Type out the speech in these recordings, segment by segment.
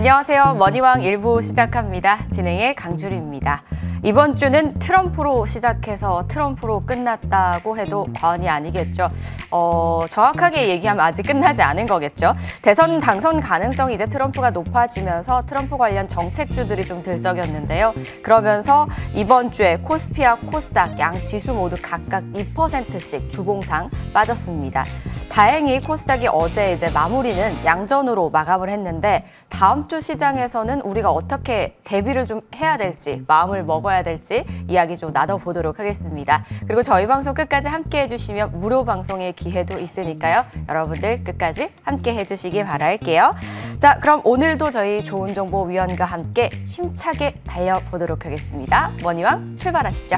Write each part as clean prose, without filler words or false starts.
안녕하세요. 머니왕 1부 시작합니다. 진행의 강주리입니다. 이번 주는 트럼프로 시작해서 트럼프로 끝났다고 해도 과언이 아니겠죠. 정확하게 얘기하면 아직 끝나지 않은 거겠죠. 대선 당선 가능성이 이제 트럼프가 높아지면서 트럼프 관련 정책주들이 좀 들썩였는데요. 그러면서 이번 주에 코스피와 코스닥 양 지수 모두 각각 2%씩 주봉상 빠졌습니다. 다행히 코스닥이 어제 이제 마무리는 양전으로 마감을 했는데 다음 주 시장에서는 우리가 어떻게 대비를 좀 해야 될지, 마음을 먹어야 될지 이야기 좀 나눠보도록 하겠습니다. 그리고 저희 방송 끝까지 함께 해주시면 무료 방송의 기회도 있으니까요. 여러분들 끝까지 함께 해주시기 바랄게요. 자, 그럼 오늘도 저희 좋은정보위원과 함께 힘차게 달려보도록 하겠습니다. 머니왕 출발하시죠.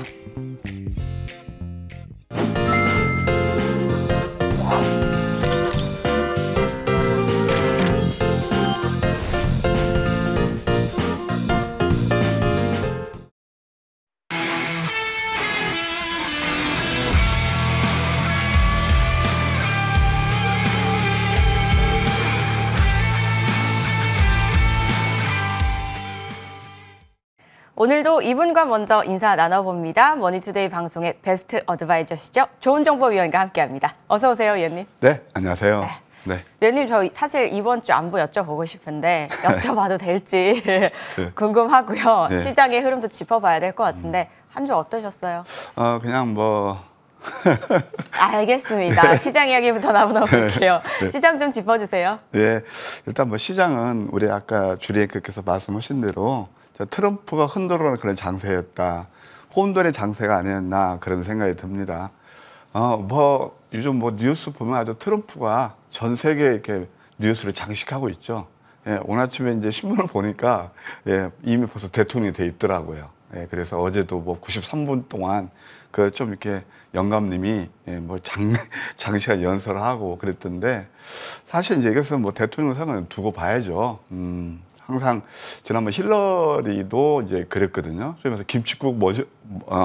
오늘도 이분과 먼저 인사 나눠봅니다. 머니투데이 방송의 베스트 어드바이저시죠. 좋은정보위원과 함께합니다. 어서 오세요, 위원님. 네, 안녕하세요. 네. 위원님, 저 사실 이번 주 안부 여쭤보고 싶은데 여쭤봐도 될지 궁금하고요. 네. 시장의 흐름도 짚어봐야 될 것 같은데 한 주 어떠셨어요? 그냥 뭐... 알겠습니다. 네. 시장 이야기부터 나눠볼게요. 네. 시장 좀 짚어주세요. 네, 일단 뭐 시장은 우리 아까 주리앵커께서 말씀하신 대로 트럼프가 흔들어놓은 그런 장세였다. 혼돈의 장세가 아니었나 그런 생각이 듭니다. 뭐 요즘 뭐 뉴스 보면 아주 트럼프가 전 세계 이렇게 뉴스를 장식하고 있죠. 예, 오늘 아침에 이제 신문을 보니까 예, 이미 벌써 대통령이 돼 있더라고요. 예, 그래서 어제도 뭐 93분 동안 그 좀 이렇게 영감님이 예, 뭐 장시간 연설을 하고 그랬던데 사실 이제 이것은 뭐 대통령 상은 두고 봐야죠. 항상 지난번 힐러리도 이제 그랬거든요. 그래서 김칫국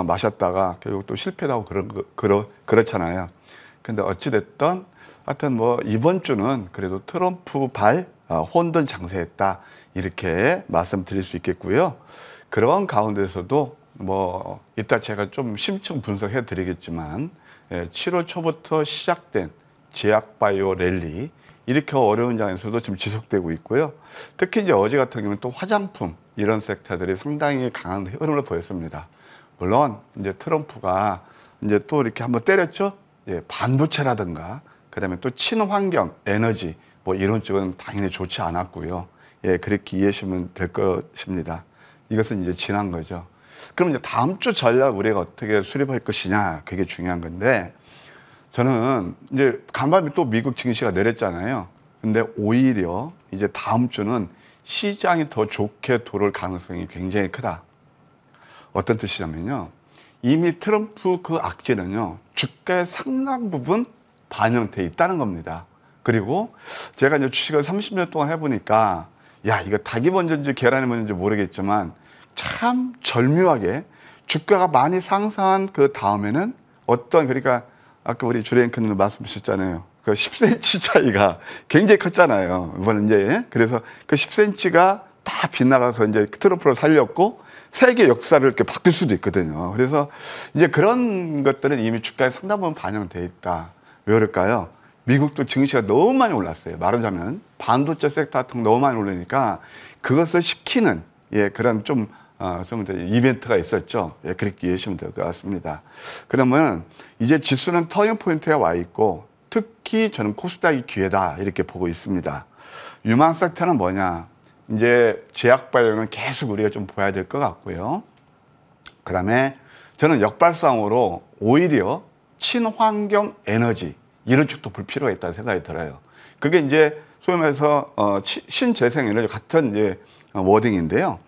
마셨다가 결국 또 실패도 하고 그렇잖아요. 근데 어찌됐든 하여튼 뭐 이번 주는 그래도 트럼프 혼돈 장세였다. 이렇게 말씀드릴 수 있겠고요. 그런 가운데서도 뭐 이따 제가 좀 심층 분석해 드리겠지만 7월 초부터 시작된 제약바이오 랠리 이렇게 어려운 장에서도 지금 지속되고 있고요. 특히 이제 어제 같은 경우는 또 화장품 이런 섹터들이 상당히 강한 흐름을 보였습니다. 물론 이제 트럼프가 이제 또 이렇게 한번 때렸죠. 예, 반도체라든가 그다음에 또 친환경 에너지 뭐 이런 쪽은 당연히 좋지 않았고요. 예, 그렇게 이해하시면 될 것입니다. 이것은 이제 지난 거죠. 그럼 이제 다음 주 전략 우리가 어떻게 수립할 것이냐 그게 중요한 건데. 저는 이제 간밤에 또 미국 증시가 내렸잖아요. 근데 오히려 이제 다음 주는 시장이 더 좋게 돌을 가능성이 굉장히 크다. 어떤 뜻이냐면요. 이미 트럼프 그 악재는요. 주가의 상당 부분 반영돼 있다는 겁니다. 그리고 제가 이제 주식을 30년 동안 해보니까 야, 이거 닭이 먼저인지 계란이 먼저인지 모르겠지만 참 절묘하게 주가가 많이 상승한 그 다음에는 그러니까 아까 우리 주리앵커님 말씀하셨잖아요. 그 10cm 차이가 굉장히 컸잖아요. 이번에 이제 그래서 그 10cm가 다 빗나가서 이제 트럼프를 살렸고 세계 역사를 이렇게 바뀔 수도 있거든요. 그래서 이제 그런 것들은 이미 주가에 상당 부분 반영돼 있다. 왜 그럴까요? 미국도 증시가 너무 많이 올랐어요. 말하자면 반도체 섹터 같은 거 너무 많이 올리니까 그것을 시키는 그런 좀 이벤트가 있었죠. 예, 그렇게 이해하시면 될 것 같습니다. 그러면 이제 지수는 터닝 포인트에 와 있고 특히 저는 코스닥이 기회다 이렇게 보고 있습니다. 유망 섹터는 뭐냐? 이제 제약바이오는 계속 우리가 좀 봐야 될 것 같고요. 그 다음에 저는 역발상으로 오히려 친환경 에너지 이런 쪽도 볼 필요가 있다는 생각이 들어요. 그게 이제 소위 말해서 신재생 에너지 같은 이제 워딩인데요.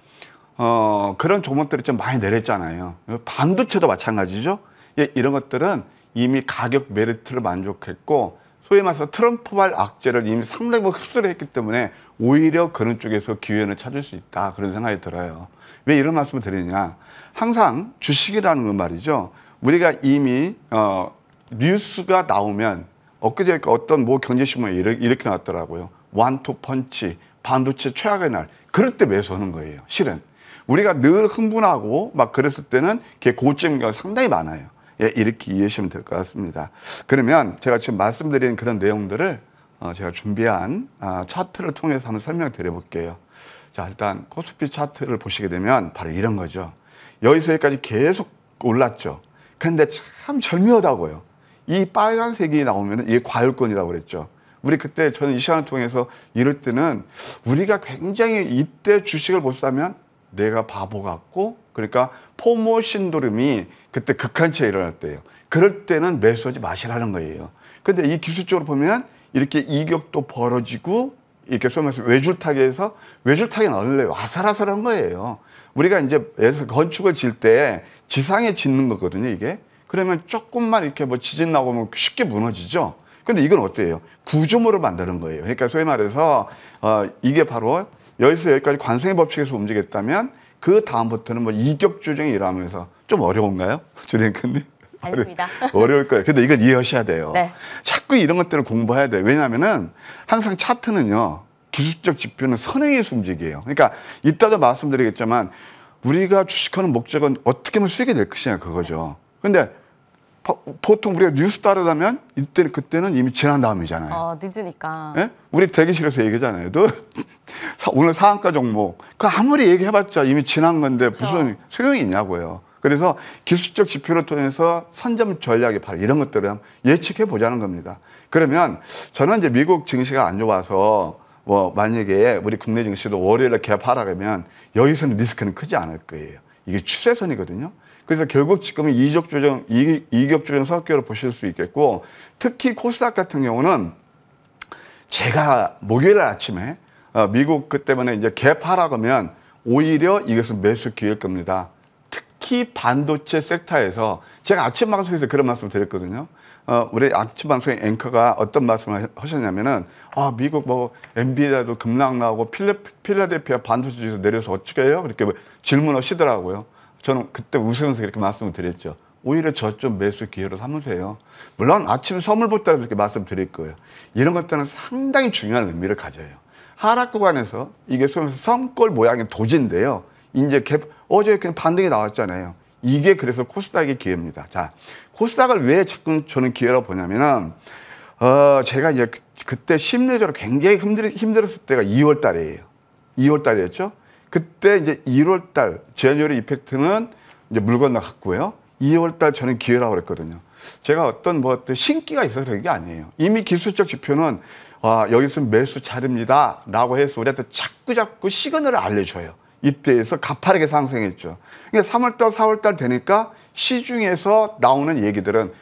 그런 종목들이 좀 많이 내렸잖아요. 반도체도 마찬가지죠. 예, 이런 것들은 이미 가격 메리트를 만족했고 소위 말해서 트럼프발 악재를 이미 상당히 흡수를 했기 때문에 오히려 그런 쪽에서 기회는 찾을 수 있다. 그런 생각이 들어요. 왜 이런 말씀을 드리냐. 항상 주식이라는 건 말이죠. 우리가 이미 뉴스가 나오면 엊그제 어떤 뭐 경제신문에 이렇게 나왔더라고요. 원투 펀치, 반도체 최악의 날. 그럴 때 매수하는 거예요. 실은. 우리가 늘 흥분하고 막 그랬을 때는 그게 고점인 경우가 상당히 많아요. 예, 이렇게 이해하시면 될 것 같습니다. 그러면 제가 지금 말씀드린 그런 내용들을 제가 준비한 차트를 통해서 한번 설명드려 볼게요. 자, 일단 코스피 차트를 보시게 되면 바로 이런 거죠. 여기서 여기까지 계속 올랐죠. 그런데 참 절묘하다고요. 이 빨간색이 나오면 이게 과열권이라고 그랬죠. 우리 그때 저는 이 시간을 통해서 이럴 때는 우리가 굉장히 이때 주식을 못 사면 내가 바보 같고, 그러니까 포모 신도름이 그때 극한치에 일어났대요. 그럴 때는 매수하지 마시라는 거예요. 근데 이 기술적으로 보면 이렇게 이격도 벌어지고 이렇게 소위 말해서 외줄타기에서 외줄타기 나올래 아슬아슬한 거예요. 우리가 이제 건축을 질 때 지상에 짓는 거거든요, 이게. 그러면 조금만 이렇게 뭐 지진 나오면 쉽게 무너지죠. 근데 이건 어때요? 구조물을 만드는 거예요. 그러니까 소위 말해서 이게 바로 여기서 여기까지 관성의 법칙에서 움직였다면 그 다음부터는 뭐 이격 조정이 일어나면서 좀 어려운가요? 주랭크님? 아닙니다. 어려울 거예요. 근데 이건 이해하셔야 돼요. 네. 자꾸 이런 것들을 공부해야 돼요. 왜냐하면은 항상 차트는요, 기술적 지표는 선행에서 움직여요. 그러니까 이따도 말씀드리겠지만 우리가 주식하는 목적은 어떻게 하면 수익이 될 것이냐 그거죠. 근데 보통 우리가 뉴스 따르려면 이때는 그때는 이미 지난 다음이잖아요. 늦으니까. 예? 우리 대기실에서 얘기하잖아요. 너 오늘 상한가 종목 그 아무리 얘기해봤자 이미 지난 건데 무슨 소용이 있냐고요. 그래서 기술적 지표를 통해서 선점 전략이 바로 이런 것들을 예측해 보자는 겁니다. 그러면 저는 이제 미국 증시가 안 좋아서 뭐 만약에 우리 국내 증시도 월요일에 개파라면 여기서는 리스크는 크지 않을 거예요. 이게 추세선이거든요. 그래서 결국 지금은 이격 조정 성격을 보실 수 있겠고, 특히 코스닥 같은 경우는 제가 목요일 아침에 미국 그 때문에 이제 개파라면 오히려 이것은 매수 기회일 겁니다. 특히 반도체 섹터에서 제가 아침 방송에서 그런 말씀을 드렸거든요. 우리 아침 방송의 앵커가 어떤 말씀을 하셨냐면은 미국 뭐 엔비디아도 급락 나오고 필라델피아 반도체 지수 내려서 어떻게 해요? 그렇게 질문하시더라고요. 저는 그때 웃으면서 그렇게 말씀을 드렸죠. 오히려 저 좀 매수 기회로 삼으세요. 물론 아침 선물부터 이렇게 말씀드릴 거예요. 이런 것들은 상당히 중요한 의미를 가져요. 하락 구간에서 이게 성골 모양의 도지인데요. 이제 어제 그냥 반등이 나왔잖아요. 이게 그래서 코스닥의 기회입니다. 자, 코스닥을 왜 자꾸 저는 기회라고 보냐면은 제가 이제 그때 심리적으로 굉장히 힘들었을 때가 2월 달이에요. 2월 달이었죠. 그때 이제 1월 달 제뉴얼 이펙트는 이제 물 건너갔고요. 2월 달 저는 기회라고 그랬거든요. 제가 어떤 신기가 있어서 그런 게 아니에요. 이미 기술적 지표는 여기서 매수 자리입니다라고 해서 우리한테 자꾸 시그널을 알려줘요. 이때에서 가파르게 상승했죠. 그러니까 3월 달, 4월 달 되니까 시중에서 나오는 얘기들은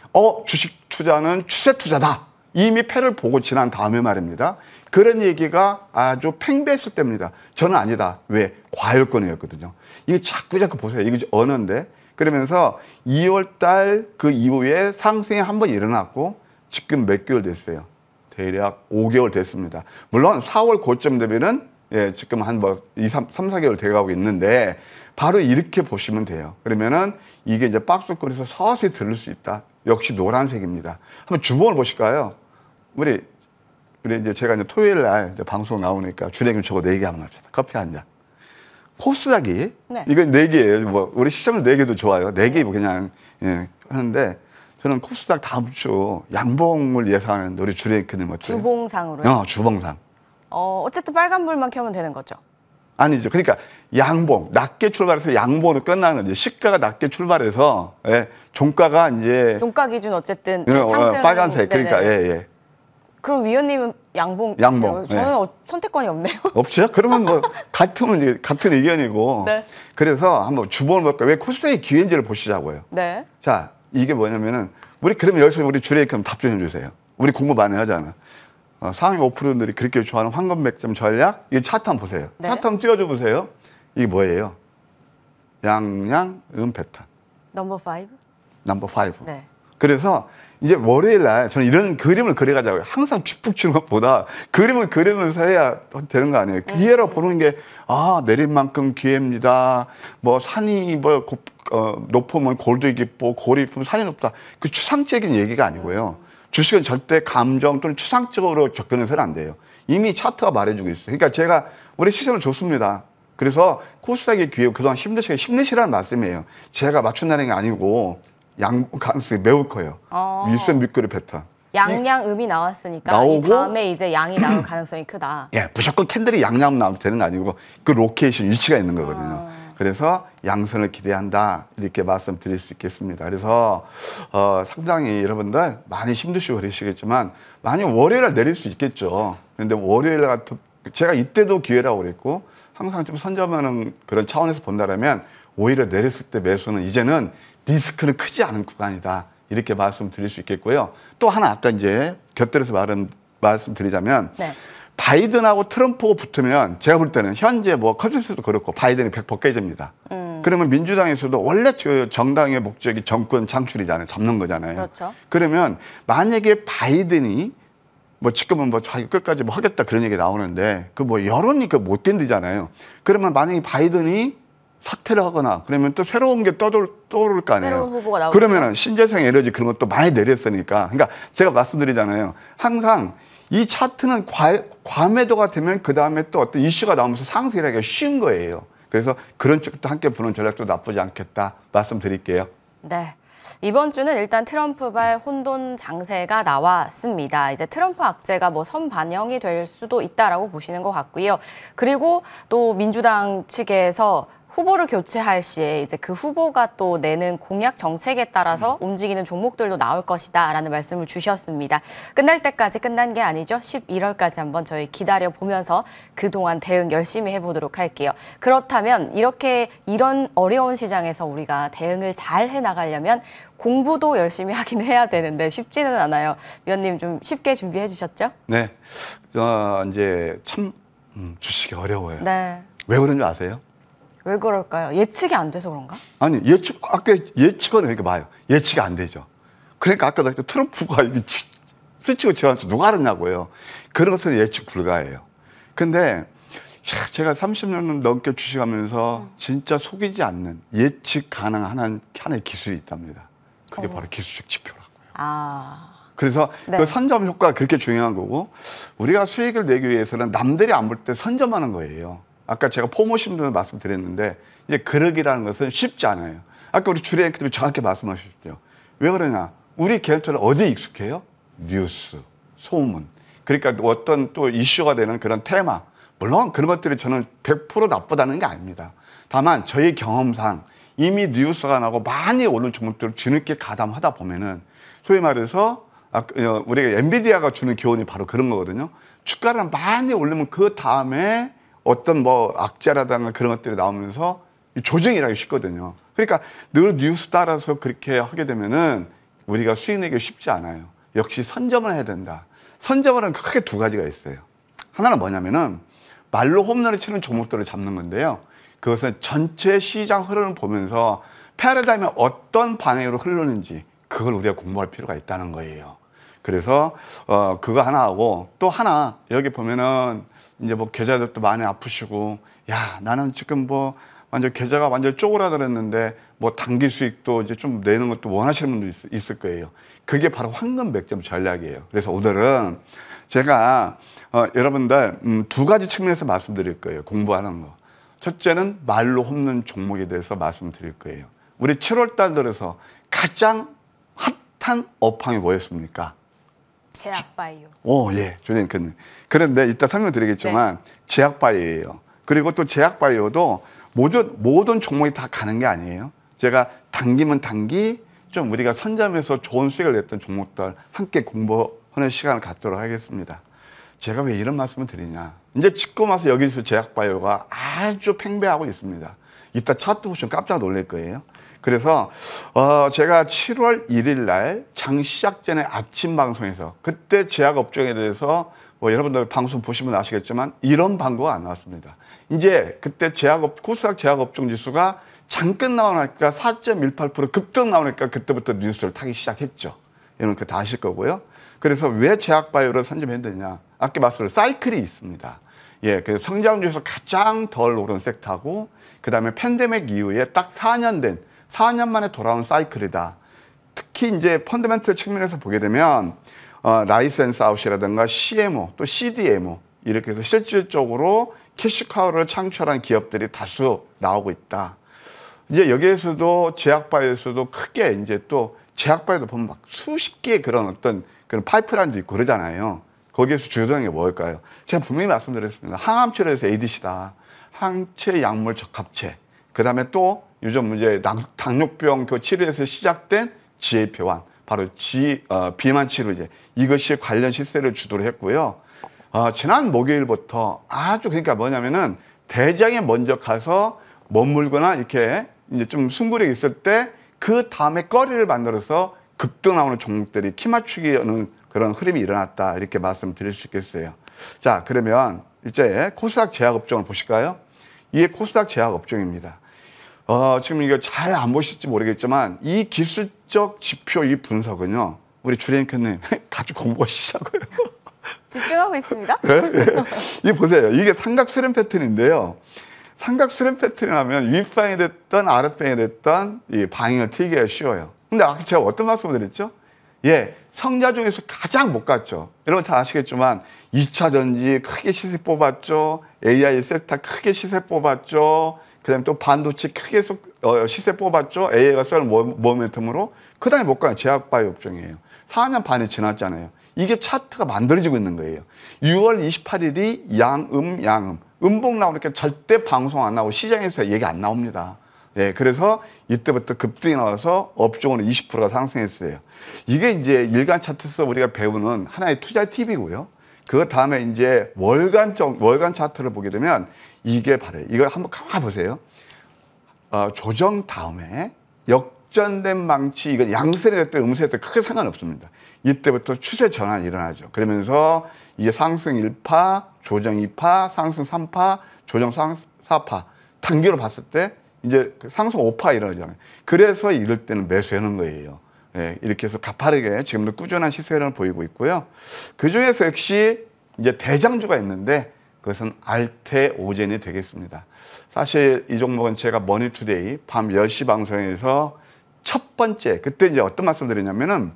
주식 투자는 추세 투자다. 이미 패를 보고 지난 다음에 말입니다. 그런 얘기가 아주 팽배했을 때입니다. 저는 아니다. 왜? 과열권이었거든요. 이게 자꾸 보세요. 이게 언어인데. 그러면서 2월 달 그 이후에 상승이 한번 일어났고 지금 몇 개월 됐어요? 대략 5개월 됐습니다. 물론 4월 고점 대비는 지금 한 3, 4개월 돼가고 있는데 바로 이렇게 보시면 돼요. 그러면은 이게 이제 박스권에서 서서히 들을 수 있다. 역시 노란색입니다. 한번 주봉을 보실까요? 우리 이제 제가 이제 토요일 날 이제 방송 나오니까 주례님 저거 4개 한번 합시다. 커피 한 잔. 코스닥이 이건 4개예요. 뭐 우리 시점을 4개도 좋아요. 4개 그냥 하는데 저는 코스닥 다음 주 양봉을 예상하는데 우리 주례님 어때요? 주봉상으로요? 주봉상. 어쨌든 빨간불만 켜면 되는 거죠. 아니죠. 그러니까 양봉 낮게 출발해서 양봉으로 끝나는 거지. 시가가 낮게 출발해서 종가가 이제 종가 기준 어쨌든 상승 빨간색. 그러니까 예. 그럼 위원님은 양봉. 저는 선택권이 없네요. 없죠? 그러면 뭐 같은 의견이고. 네. 그래서 한번 주봉을 볼까? 왜 코스닥의 기회인지를 보시자고요. 네. 자, 이게 뭐냐면은 그러면 여기서 우리 주례 그럼 답변해 주세요. 우리 공부 많이 하잖아. 상위 5%들이 그렇게 좋아하는 황금 백점 전략. 이 차트 한번 보세요. 네. 차트 한번 찍어줘 보세요. 이게 뭐예요? 양양 패턴. 넘버 5? 넘버 5. 네. 그래서 이제 월요일 날 저는 이런 그림을 그려가자고요. 항상 축푹 치는 것보다 그림을 그리면서 해야 되는 거 아니에요. 기회로 보는 게 내린 만큼 기회입니다. 뭐 산이 높으면 골도 깊고 골이 깊으면 산이 높다. 그 추상적인 얘기가 아니고요. 주식은 절대 감정 또는 추상적으로 접근해서는 안 돼요. 이미 차트가 말해주고 있어요. 그러니까 제가 우리 시선을 줬습니다. 그래서 코스닥의 기회 그동안 힘내시라는 말씀이에요. 제가 맞춘다는 게 아니고 양 가능성이 매우 커요. 윗선 밑거리 패턴. 양양음이 나왔으니까 나오고, 이 다음에 이제 양이 나올 가능성이 크다. 예, 무조건 캔들이 양양 나오면 되는 거 아니고 그 로케이션 위치가 있는 거거든요. 그래서 양선을 기대한다 이렇게 말씀드릴 수 있겠습니다. 그래서 상당히 여러분들 많이 힘드시고 그러시겠지만 많이 월요일날 내릴 수 있겠죠. 그런데 월요일 같은 제가 이때도 기회라고 그랬고 항상 좀 선점하는 그런 차원에서 본다라면 오히려 내렸을 때 매수는 이제는 리스크는 크지 않은 구간이다 이렇게 말씀드릴 수 있겠고요. 또 하나 아까 이제 곁들여서 말씀드리자면 네. 바이든하고 트럼프가 붙으면 제가 볼 때는 현재 뭐 컨센서스도 그렇고 바이든이 100% 깨집니다. 그러면 민주당에서도 원래 정당의 목적이 정권 창출이잖아요. 잡는 거잖아요. 그렇죠. 그러면 만약에 바이든이 뭐 지금은 뭐 자기 끝까지 뭐 하겠다 그런 얘기 나오는데 그 뭐 여론이 그 못 견디잖아요. 그러면 만약에 바이든이 사퇴를 하거나 그러면 또 새로운 게 떠오를 거 아니에요. 새로운 후보가 나오겠죠. 그러면은 신재생 에너지 그런 것도 많이 내렸으니까. 그러니까 제가 말씀드리잖아요. 항상 이 차트는 과매도가 되면 그 다음에 또 어떤 이슈가 나오면서 상승을 하기가 쉬운 거예요. 그래서 그런 쪽도 함께 보는 전략도 나쁘지 않겠다 말씀드릴게요. 네. 이번 주는 일단 트럼프발 혼돈 장세가 나왔습니다. 이제 트럼프 악재가 뭐 선반영이 될 수도 있다라고 보시는 것 같고요. 그리고 또 민주당 측에서 후보를 교체할 시에 이제 그 후보가 또 내는 공약 정책에 따라서 움직이는 종목들도 나올 것이다라는 말씀을 주셨습니다. 끝날 때까지 끝난 게 아니죠. 11월까지 한번 저희 기다려 보면서 그동안 대응 열심히 해보도록 할게요. 그렇다면 이런 어려운 시장에서 우리가 대응을 잘 해나가려면 공부도 열심히 하긴 해야 되는데 쉽지는 않아요. 위원님 좀 쉽게 준비해 주셨죠? 네, 이제 참 주식이 어려워요. 네. 왜 그런 줄 아세요? 왜 그럴까요? 예측이 안 돼서 그런가? 아니 아까 예측은 이렇게 봐요. 예측이 안 되죠. 그러니까 아까 트럼프가 스치고 지나서 누가 알았냐고요. 그런 것은 예측 불가해요. 근데 제가 30년 넘게 주식하면서 진짜 속이지 않는 예측 가능한 하나의 기술이 있답니다. 그게 바로 기술적 지표라고요. 그래서 네. 그 선점 효과가 그렇게 중요한 거고 우리가 수익을 내기 위해서는 남들이 안 볼 때 선점하는 거예요. 아까 제가 포모심도 말씀드렸는데 이제 그러기라는 것은 쉽지 않아요. 아까 우리 주례 앵커님이 정확히 말씀하셨죠. 왜 그러냐? 우리 개인처럼 어디에 익숙해요? 뉴스, 소문. 그러니까 어떤 또 이슈가 되는 그런 테마. 물론 그런 것들이 저는 100% 나쁘다는 게 아닙니다. 다만 저희 경험상 이미 뉴스가 나고 많이 오른 종목들을 뒤늦게 가담하다 보면은 소위 말해서 우리가 엔비디아가 주는 교훈이 바로 그런 거거든요. 주가를 많이 올리면 그 다음에 어떤 뭐 악재라든가 그런 것들이 나오면서 조정이라기 쉽거든요. 그러니까 늘 뉴스 따라서 그렇게 하게 되면은 우리가 수익 내기 쉽지 않아요. 역시 선점을 해야 된다. 선점은 크게 두 가지가 있어요. 하나는 뭐냐면은 말로 홈런을 치는 종목들을 잡는 건데요. 그것은 전체 시장 흐름을 보면서 패러다임이 어떤 방향으로 흐르는지 그걸 우리가 공부할 필요가 있다는 거예요. 그래서 그거 하나 하고 또 하나 여기 보면은 이제 뭐 계좌들도 많이 아프시고 야 나는 지금 뭐 완전 계좌가 완전 쪼그라들었는데 뭐 단기 수익도 이제 좀 내는 것도 원하시는 분도 있을 거예요. 그게 바로 황금 100점 전략이에요. 그래서 오늘은 제가 여러분들 두 가지 측면에서 말씀드릴 거예요. 공부하는 거. 첫째는 말로 홈런 종목에 대해서 말씀드릴 거예요. 우리 7월 달 들어서 가장 핫한 업황이 뭐였습니까? 제약바이오. 오, 예, 조님. 그런데 이따 설명드리겠지만 네. 제약바이오예요. 그리고 또 제약바이오도 모든 종목이 다 가는 게 아니에요. 제가 단기면 단기, 좀 우리가 선점해서 좋은 수익을 냈던 종목들 함께 공부하는 시간을 갖도록 하겠습니다. 제가 왜 이런 말씀을 드리냐. 이제 찍고 나서 여기서 제약바이오가 아주 팽배하고 있습니다. 이따 차트 보시면 깜짝 놀랄 거예요. 그래서 제가 7월 1일 날 장 시작 전에 아침 방송에서 그때 제약업종에 대해서 뭐 여러분들 방송 보시면 아시겠지만 이런 광고가 안 나왔습니다. 이제 그때 코스닥 제약업종 지수가 잠깐 나오니까 4.18% 급등 나오니까 그때부터 뉴스를 타기 시작했죠. 여러분 그거 다 아실 거고요. 그래서 왜 제약바이오를 선점했느냐. 아까 말씀드린 사이클이 있습니다. 예, 그 성장주에서 가장 덜 오른 섹터고 그다음에 팬데믹 이후에 딱 4년 만에 돌아온 사이클이다. 특히 이제 펀더멘털 측면에서 보게 되면 라이센스 아웃이라든가 CMO 또 CDMO 이렇게 해서 실질적으로 캐시카우를 창출한 기업들이 다수 나오고 있다. 이제 여기에서도 제약바이오에서도 크게 이제 또 제약바이오도 보면 막 수십 개의 그런 어떤 그런 파이프라인도 있고 그러잖아요. 거기에서 주요되는 게 뭘까요? 제가 분명히 말씀드렸습니다. 항암 치료에서 ADC다. 항체 약물 적합체. 그다음에 또 요즘 이제 당뇨병 그 치료에서 시작된 GLP-1 바로 비만 치료제 이것이 관련 시세를 주도를 했고요. 지난 목요일부터 아주 그러니까 뭐냐면은 대장에 먼저 가서 머물거나 이렇게 이제 좀 승부력이 있을 때 그 다음에 거리를 만들어서 급등 나오는 종목들이 키 맞추기 하는 그런 흐름이 일어났다 이렇게 말씀드릴 수 있겠어요. 자, 그러면 이제 코스닥 제약업종을 보실까요? 이게 코스닥 제약업종입니다. 지금 이거 잘 안 보실지 모르겠지만 이 기술적 지표 이 분석은요. 우리 주랭크님 같이 공부하시자고요. 집중하고 있습니다. 이 보세요. 이게 삼각 수렴 패턴인데요. 삼각 수렴 패턴이 하면 윗방이 됐던 아랫방이 됐던 이 방향을 트이기가 쉬워요. 근데 아까 제가 어떤 말씀을 드렸죠? 예, 성자 중에서 가장 못 갔죠. 여러분 다 아시겠지만 2차 전지 크게 시세 뽑았죠. AI 섹터 크게 시세 뽑았죠. 그다음에 또 반도체 크게 시세 뽑았죠. AI가 쏠 모멘텀으로. 그 다음에 못 가요. 제약바이오 업종이에요. 4년 반이 지났잖아요. 이게 차트가 만들어지고 있는 거예요. 6월 28일이 양음. 음봉 나오니까 절대 방송 안 나오고 시장에서 얘기 안 나옵니다. 예, 그래서 이때부터 급등이 나와서 업종은 20%가 상승했어요. 이게 이제 일간 차트에서 우리가 배우는 하나의 투자 팁이고요. 그 다음에 이제 월간 차트를 보게 되면 이게 바로 이거 한번 가만히 보세요. 조정 다음에 역전된 망치, 이거 양세가 됐든 음세가 됐든 크게 상관없습니다. 이때부터 추세 전환이 일어나죠. 그러면서 이게 상승 1파, 조정 2파, 상승 3파, 조정 4파. 단기로 봤을 때 이제 상승 5파 일어나잖아요. 그래서 이럴 때는 매수하는 거예요. 예, 이렇게 해서 가파르게 지금도 꾸준한 시세를 보이고 있고요. 그 중에서 역시 이제 대장주가 있는데 그것은 알테오젠이 되겠습니다. 사실 이 종목은 제가 머니투데이 밤 10시 방송에서 첫 번째, 그때 이제 어떤 말씀 드리냐면은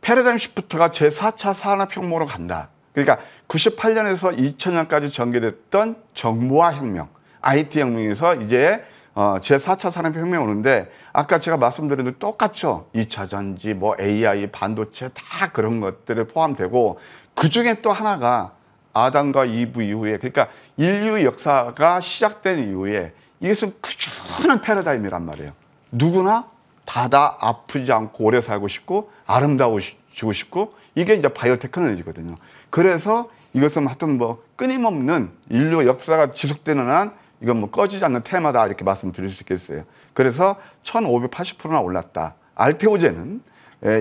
패러다임 시프트가 제4차 산업혁명으로 간다. 그러니까 98년에서 2000년까지 전개됐던 정보화 혁명, IT 혁명에서 이제 제4차 산업혁명이 오는데 아까 제가 말씀드린 대로 똑같죠. 2차 전지, 뭐 AI, 반도체 다 그런 것들을 포함되고 그중에 또 하나가 아담과 이브 이후에 그러니까 인류 역사가 시작된 이후에 이것은 꾸준한 패러다임이란 말이에요. 누구나 다다 아프지 않고 오래 살고 싶고 아름다워지고 싶고 이게 이제 바이오테크놀로지거든요. 그래서 이것은 하여튼 뭐 끊임없는 인류 역사가 지속되는 한 이건 뭐 꺼지지 않는 테마다 이렇게 말씀드릴 수 있겠어요. 그래서 1580%나 올랐다. 알테오젠은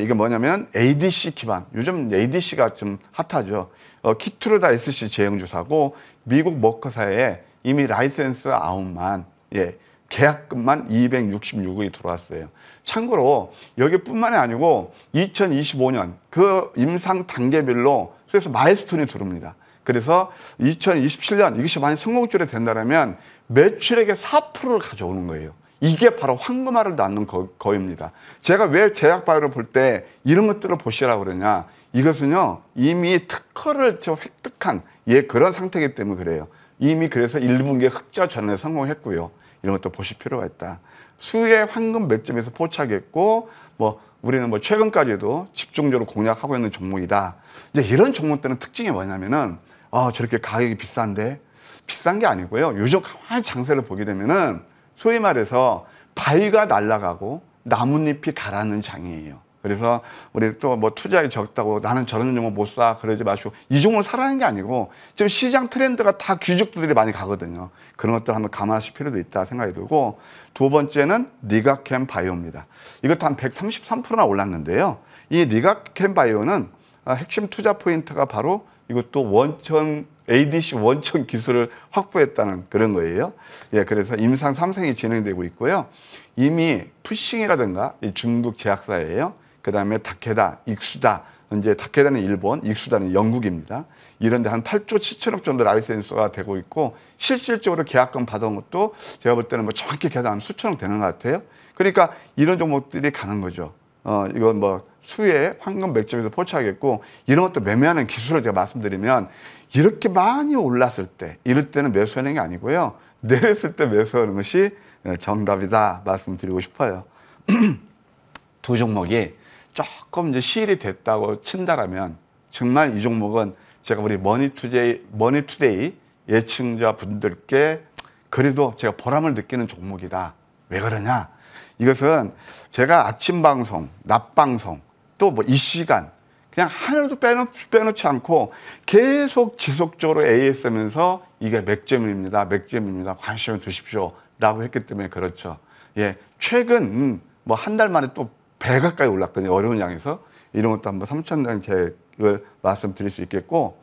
이게 뭐냐면 ADC 기반. 요즘 ADC가 좀 핫하죠. 키트루다 SC 제형주사고 미국 머커사에 이미 라이센스 9만 계약금만 266억이 들어왔어요. 참고로 여기뿐만이 아니고 2025년 그 임상 단계별로 그래서 마일스톤이 들어옵니다. 그래서 2027년 이것이 만약 성공적으로 된다면 매출액의 4%를 가져오는 거예요. 이게 바로 황금알을 낳는 거입니다. 제가 왜 제약바이오를 볼 때 이런 것들을 보시라고 그러냐. 이것은요 이미 특허를 획득한 그런 상태이기 때문에 그래요. 이미 그래서 1분기에 흑자 전에 성공했고요. 이런 것도 보실 필요가 있다. 수의 황금 맥점에서 포착했고 뭐 우리는 뭐 최근까지도 집중적으로 공략하고 있는 종목이다. 이제 이런 종목들은 특징이 뭐냐면은 저렇게 가격이 비싼데 비싼 게 아니고요. 요즘 가만히 장세를 보게 되면은 소위 말해서 바위가 날아가고 나뭇잎이 가라앉는 장이에요. 그래서 우리 또 뭐 투자에 적다고 나는 저런 종목 못 사 그러지 마시고 이 종목을 사라는 게 아니고 지금 시장 트렌드가 다 귀족들이 많이 가거든요. 그런 것들 한번 감안하실 필요도 있다 생각이 들고 두 번째는 니가캠 바이오입니다. 이것도 한 133%나 올랐는데요. 이 니가캠 바이오는 핵심 투자 포인트가 바로 이것도 원천 ADC 원천 기술을 확보했다는 그런 거예요. 그래서 임상 3생이 진행되고 있고요. 이미 푸싱이라든가 중국 제약사예요. 그 다음에 다케다, 익수다, 이제 다케다는 일본, 익수다는 영국입니다. 이런데 한 8조 7천억 정도 라이센스가 되고 있고 실질적으로 계약금 받아온 것도 제가 볼 때는 뭐 정확히 계산 수천억 되는 것 같아요. 그러니까 이런 종목들이 가는 거죠. 이건 뭐 수의 황금 맥점에서 포착했고 이런 것도 매매하는 기술을 제가 말씀드리면 이렇게 많이 올랐을 때 이럴 때는 매수하는 게 아니고요. 내렸을 때 매수하는 것이 정답이다 말씀드리고 싶어요. 두 종목이 조금 이제 시일이 됐다고 친다라면 정말 이 종목은 제가 우리 머니투데이 예측자 분들께 그래도 제가 보람을 느끼는 종목이다. 왜 그러냐? 이것은 제가 아침 방송, 낮 방송, 또 뭐 이 시간 그냥 하나도 빼놓지 않고 계속 지속적으로 AS하면서 이게 맥점입니다. 맥점입니다. 관심을 두십시오. 라고 했기 때문에 그렇죠. 예, 최근 뭐 한 달 만에 또 배 가까이 올랐거든요. 어려운 양에서. 이런 것도 한번 3,000단 계획을 말씀드릴 수 있겠고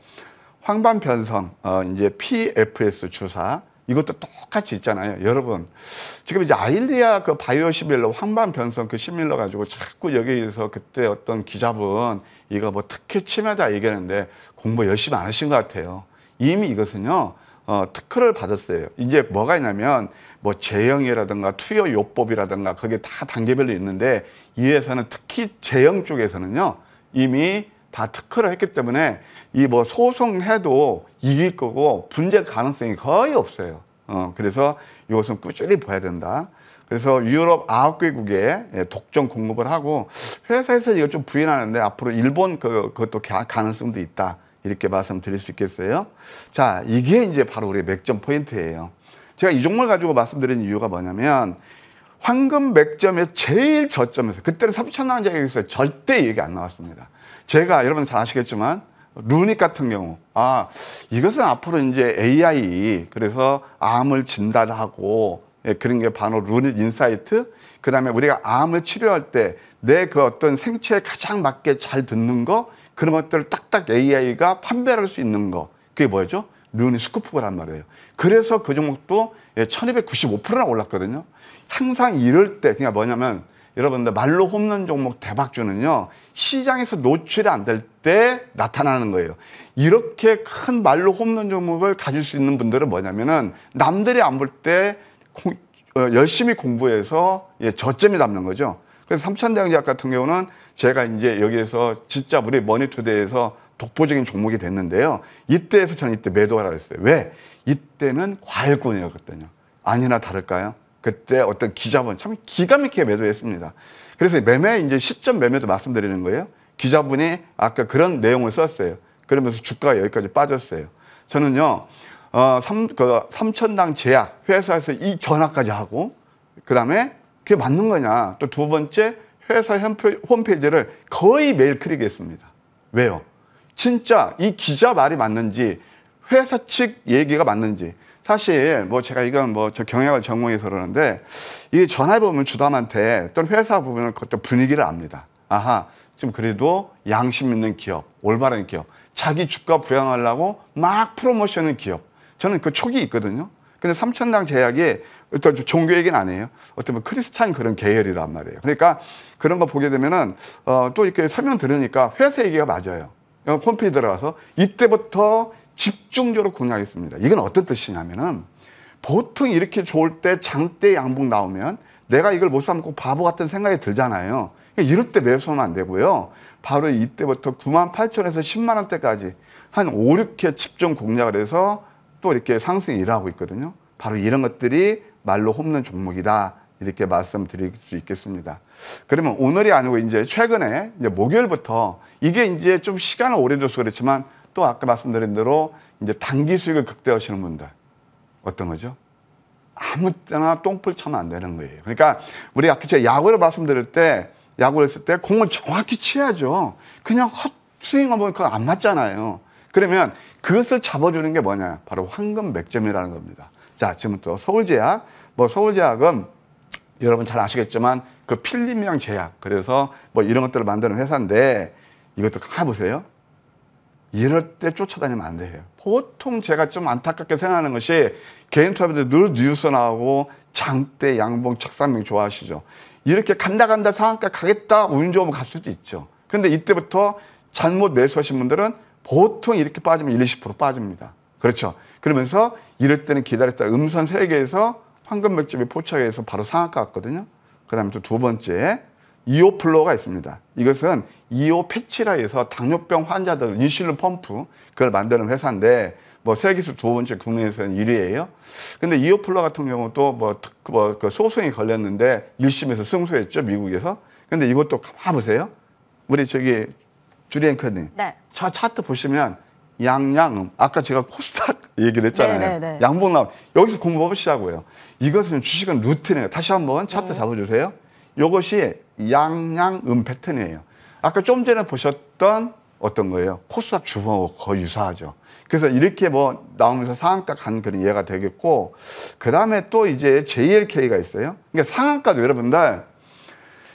황반 변성, 이제 PFS 주사 이것도 똑같이 있잖아요. 여러분, 지금 이제 아일리아 그 바이오 시밀러 황반 변성 그 시밀러 가지고 자꾸 여기에서 그때 어떤 기자분 이거 뭐 특혜 침해다 얘기하는데 공부 열심히 안 하신 것 같아요. 이미 이것은요, 특허를 받았어요. 이제 뭐가 있냐면 뭐 제형이라든가 투여 요법이라든가 그게 다 단계별로 있는데 이 회사는 특히 제형 쪽에서는요 이미 다 특허를 했기 때문에 이 뭐 소송해도 이길 거고 분쟁 가능성이 거의 없어요. 그래서 이것은 꾸준히 봐야 된다. 그래서 유럽 9개국에 독점 공급을 하고 회사에서 이거 좀 부인하는데 앞으로 일본 그것도 가능성도 있다. 이렇게 말씀드릴 수 있겠어요. 자, 이게 이제 바로 우리 맥점 포인트예요. 제가 이 종목을 가지고 말씀드린 이유가 뭐냐면 황금 맥점의 제일 저점에서 그때는 3,000원 자격에서 절대 얘기 안 나왔습니다. 제가 여러분 잘 아시겠지만 루닉 같은 경우 이것은 앞으로 이제 AI 그래서 암을 진단하고 그런 게 바로 루닉 인사이트 그다음에 우리가 암을 치료할 때 내 그 어떤 생체에 가장 맞게 잘 듣는 거 그런 것들을 딱딱 AI가 판별할 수 있는 거 그게 뭐죠? 루닉 스쿠프란 말이에요. 그래서 그 종목도 1295%나 올랐거든요. 항상 이럴 때 그냥 뭐냐면 여러분들 말로 홈런 종목 대박주는요 시장에서 노출이 안 될 때 나타나는 거예요. 이렇게 큰 말로 홈런 종목을 가질 수 있는 분들은 뭐냐면은 남들이 안 볼 때 열심히 공부해서 저점이 남는 거죠. 그래서 삼천대왕제약 같은 경우는 제가 이제 여기에서 진짜 우리 머니투데이에서 독보적인 종목이 됐는데요. 이때에서 저는 이때 매도하라 했어요. 왜? 이때는 과열권이었거든요. 아니나 다를까요? 그때 어떤 기자분 참 기가 막히게 매도했습니다. 그래서 매매 이제 시점 매매도 말씀드리는 거예요. 기자분이 아까 그런 내용을 썼어요. 그러면서 주가가 여기까지 빠졌어요. 저는요, 3,000당 제약 회사에서 이 전화까지 하고 그다음에 그게 맞는 거냐. 또 두 번째 회사 홈페이지를 거의 매일 클릭했습니다. 왜요? 진짜 이 기자 말이 맞는지 회사 측 얘기가 맞는지 사실 뭐 제가 이건 뭐 저 경영을 전공해서 그러는데 이게 전화해 보면 주담한테 또는 회사 보면 그것도 분위기를 압니다. 아하, 좀 그래도 양심 있는 기업, 올바른 기업, 자기 주가 부양하려고 막 프로모션하는 기업. 저는 그 촉이 있거든요. 근데 3,000당 제약이 어떤 종교 얘기는 아니에요. 어떤 크리스찬 그런 계열이란 말이에요. 그러니까 그런 거 보게 되면은 또 이렇게 설명 들으니까 회사 얘기가 맞아요. 홈페이지 들어가서 이때부터 집중적으로 공략했습니다. 이건 어떤 뜻이냐면은 보통 이렇게 좋을 때 장대 양봉 나오면 내가 이걸 못 삼고 바보 같은 생각이 들잖아요. 이럴 때 매수하면 안 되고요. 바로 이때부터 98,000원에서 10만 원대까지 한 5, 6회 집중 공략을 해서 또 이렇게 상승이 일어나고 있거든요. 바로 이런 것들이 말로 홈런 종목이다. 이렇게 말씀드릴 수 있겠습니다. 그러면 오늘이 아니고 이제 최근에 이제 목요일부터 이게 이제 좀 시간을 오래 줘서 그렇지만 또 아까 말씀드린 대로 이제 단기 수익을 극대화하시는 분들 어떤 거죠? 아무 때나 똥풀 차면 안 되는 거예요. 그러니까 우리 아까 제가 야구를 말씀드릴 때 야구를 했을 때 공을 정확히 치야죠. 그냥 헛 스윙하면 그거 안 맞잖아요. 그러면 그것을 잡아주는 게 뭐냐? 바로 황금 맥점이라는 겁니다. 자, 지금 또 서울제약. 뭐 서울제약은 여러분 잘 아시겠지만 그 필름형 제약. 그래서 뭐 이런 것들을 만드는 회사인데 이것도 해보세요. 이럴 때 쫓아다니면 안 돼요. 보통 제가 좀 안타깝게 생각하는 것이 개인 투자자들 늘 뉴스 나오고 장대, 양봉, 척삼명 좋아하시죠. 이렇게 간다 상한가 가겠다 운 좋으면 갈 수도 있죠. 근데 이때부터 잘못 매수하신 분들은 보통 이렇게 빠지면 1, 20% 빠집니다. 그렇죠. 그러면서 이럴 때는 기다렸다 음선 세계에서 황금 맥점이 포착해서 바로 상한가 갔거든요. 그 다음에 또 두 번째 이오플로가 있습니다. 이것은 이오 패치라 해서 당뇨병 환자들 인슐린 펌프 그걸 만드는 회사인데 뭐 세계에서 두 번째 국내에서는 1위예요. 근데 이오플로 같은 경우도 그 소송이 걸렸는데 1심에서 승소했죠, 미국에서. 근데 이것도 가만 보세요. 우리 저기 주리 앵커님. 네. 저 차트 보시면 양양음. 아까 제가 코스닥 얘기를 했잖아요. 네네네. 양봉 나오. 여기서 공부해보시자고요. 이것은 주식은 루틴이에요. 다시 한번 차트 잡아주세요. 이것이 양양음 패턴이에요. 아까 좀 전에 보셨던 어떤 거예요? 코스닥 주봉하고 거의 유사하죠. 그래서 이렇게 뭐 나오면서 상한가 간 그런 이해가 되겠고, 그 다음에 또 이제 JLK가 있어요. 그러니까 상한가도 여러분들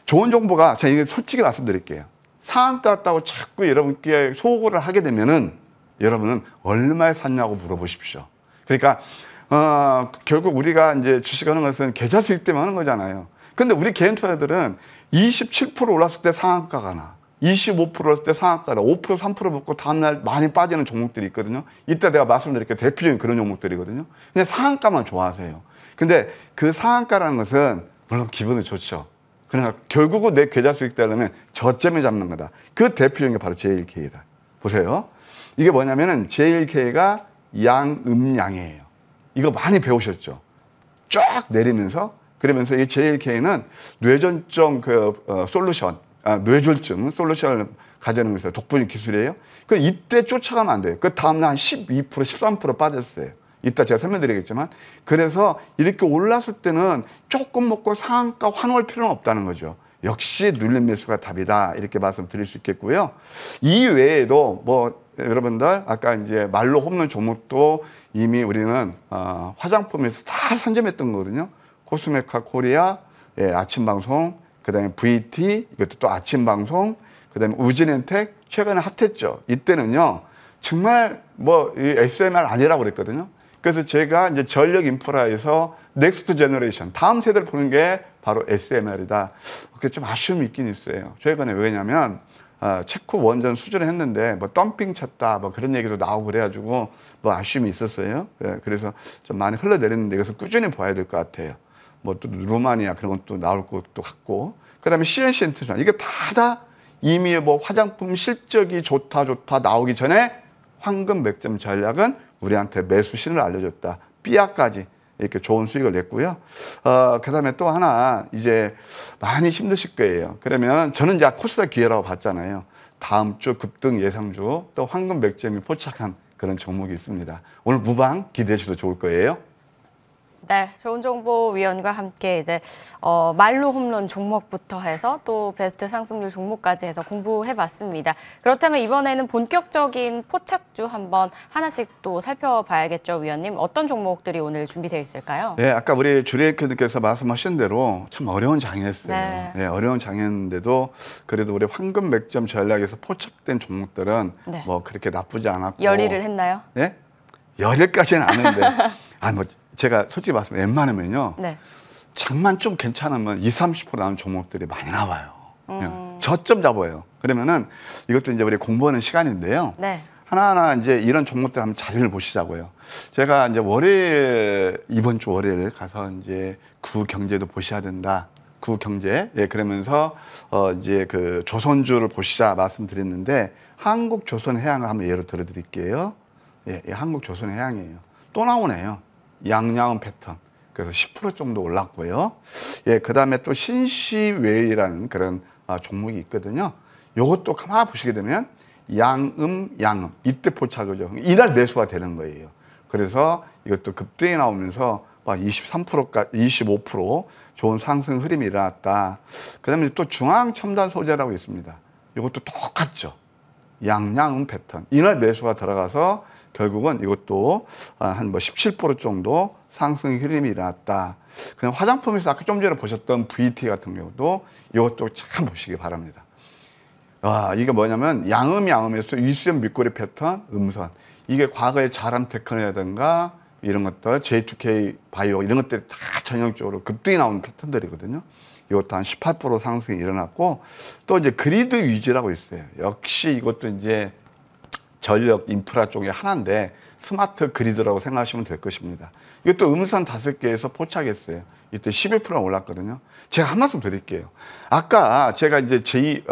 좋은 정보가, 제가 이게 솔직히 말씀드릴게요. 상한가 같다고 자꾸 여러분께 소고를 하게 되면은 여러분은 얼마에 샀냐고 물어보십시오. 그러니까 결국 우리가 이제 주식하는 것은 계좌 수익 때문에 하는 거잖아요. 근데 우리 개인 투자자들은 27% 올랐을 때 상한가가 나. 25% 올랐을 때 상한가가 나. 5% 3% 먹고 다음날 많이 빠지는 종목들이 있거든요. 이따 내가 말씀드릴게요. 대표적인 그런 종목들이거든요. 그냥 상한가만 좋아하세요. 근데 그 상한가라는 것은 물론 기분은 좋죠. 그러나 결국은 내 계좌 수익 되려면 저점에 잡는 거다. 그 대표적인 게 바로 JLK다. 보세요. 이게 뭐냐면은 JLK가 양음양이에요. 이거 많이 배우셨죠? 쫙 내리면서 그러면서 이 JLK는 뇌전증 솔루션, 뇌졸중 솔루션을 가져내면서 독보적 기술이에요. 그 이때 쫓아가면 안 돼요. 그 다음날 한 12%, 13% 빠졌어요. 이따 제가 설명드리겠지만. 그래서 이렇게 올랐을 때는 조금 먹고 상한가 환호할 필요는 없다는 거죠. 역시 눌림 매수가 답이다. 이렇게 말씀드릴 수 있겠고요. 이 외에도 뭐 여러분들 아까 이제 말로 홈런 종목도 이미 우리는 화장품에서 다 선점했던 거거든요. 코스메카 코리아, 예, 아침 방송, 그다음에 VT, 이것도 또 아침 방송, 그다음에 우진엔텍 최근에 핫했죠. 이때는요 정말 뭐 SMR 아니라고 그랬거든요. 그래서 제가 이제 전력 인프라에서 넥스트 제너레이션 다음 세대를 보는 게 바로 SMR이다. 그게 좀 아쉬움이 있긴 있어요. 최근에 왜냐면 체코 원전 수주를 했는데 뭐 덤핑 쳤다 뭐 그런 얘기도 나오고 그래가지고 뭐 아쉬움이 있었어요. 예, 그래서 좀 많이 흘러내렸는데 이것을 꾸준히 봐야 될 것 같아요. 뭐 또 루마니아 그런 것도 나올 것도 같고, 그다음에 CNC 인터내셔널 이게 다 이미 뭐 화장품 실적이 좋다 나오기 전에 황금 맥점 전략은 우리한테 매수 신을 알려줬다. 삐아까지 이렇게 좋은 수익을 냈고요. 그다음에 또 하나 이제 많이 힘드실 거예요. 그러면 저는 이제 코스닥 기회라고 봤잖아요. 다음 주 급등 예상주 또 황금 맥점이 포착한 그런 종목이 있습니다. 오늘 무방 기대해 주셔도 좋을 거예요. 네, 좋은 정보 위원과 함께 이제 말로 홈런 종목부터 해서 또 베스트 상승률 종목까지 해서 공부해봤습니다. 그렇다면 이번에는 본격적인 포착주 한번 하나씩 또 살펴봐야겠죠, 위원님. 어떤 종목들이 오늘 준비되어 있을까요? 네, 아까 우리 주리에이커님께서 말씀하신 대로 참 어려운 장이었어요. 네. 네, 어려운 장이었는데도 그래도 우리 황금 맥점 전략에서 포착된 종목들은 네. 뭐 그렇게 나쁘지 않았고. 열의를 했나요? 네? 열일까지는 안 했는데 뭐 제가 솔직히 말씀 웬만하면요. 네. 장만 좀 괜찮으면 20, 30% 나오는 종목들이 많이 나와요. 저점 잡아요. 그러면은 이것도 이제 우리 공부하는 시간인데요. 네. 하나하나 이제 이런 종목들 한번 자료를 보시자고요. 제가 이제 이번 주 월요일 가서 이제 구경제도 보셔야 된다. 구경제. 예, 그러면서 이제 그 조선주를 보시자 말씀드렸는데 한국조선해양을 한번 예로 들어드릴게요. 예, 한국조선해양이에요. 또 나오네요. 양양음 패턴. 그래서 10% 정도 올랐고요. 예, 그 다음에 또 신시웨이라는 그런 종목이 있거든요. 요것도 가만히 보시게 되면 양음. 이때 포착이죠. 이날 매수가 되는 거예요. 그래서 이것도 급등이 나오면서 23%까지 25% 좋은 상승 흐름이 일어났다. 그 다음에 또 중앙첨단 소재라고 있습니다. 이것도 똑같죠. 양양음 패턴. 이날 매수가 들어가서 결국은 이것도 한 17% 정도 상승 흐름이 일어났다. 그냥 화장품에서 아까 좀 전에 보셨던 VT 같은 경우도 이것도 참 보시기 바랍니다. 이게 뭐냐면 양음에서 이수연 밑꼬리 패턴, 음선. 이게 과거에 자람테크노라든가 이런 것들, J2K 바이오 이런 것들이 다 전형적으로 급등이 나오는 패턴들이거든요. 이것도 한 18% 상승이 일어났고, 또 이제 그리드 위주라고 있어요. 역시 이것도 이제 전력 인프라 쪽의 하나인데 스마트 그리드라고 생각하시면 될 것입니다. 이것도 음선 5개에서 포착했어요. 이때 12%가 올랐거든요. 제가 한 말씀 드릴게요. 아까 제가 이제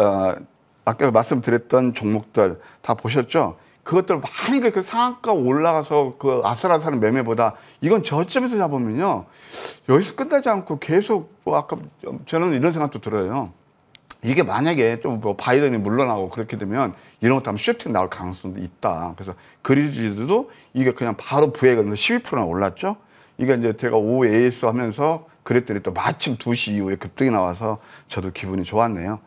아까 말씀드렸던 종목들 다 보셨죠? 그것들 많이 그 상한가 올라가서 그 아슬아슬한 매매보다 이건 저점에서 잡으면요. 여기서 끝나지 않고 계속 아까 저는 이런 생각도 들어요. 이게 만약에 좀 뭐 바이든이 물러나고 그렇게 되면 이런 것도 하면 슈팅 나올 가능성도 있다. 그래서 그리즈도 이게 그냥 바로 부해가 12%나 올랐죠. 이게 이제 제가 오후 AS 하면서 그랬더니 또 마침 2시 이후에 급등이 나와서 저도 기분이 좋았네요.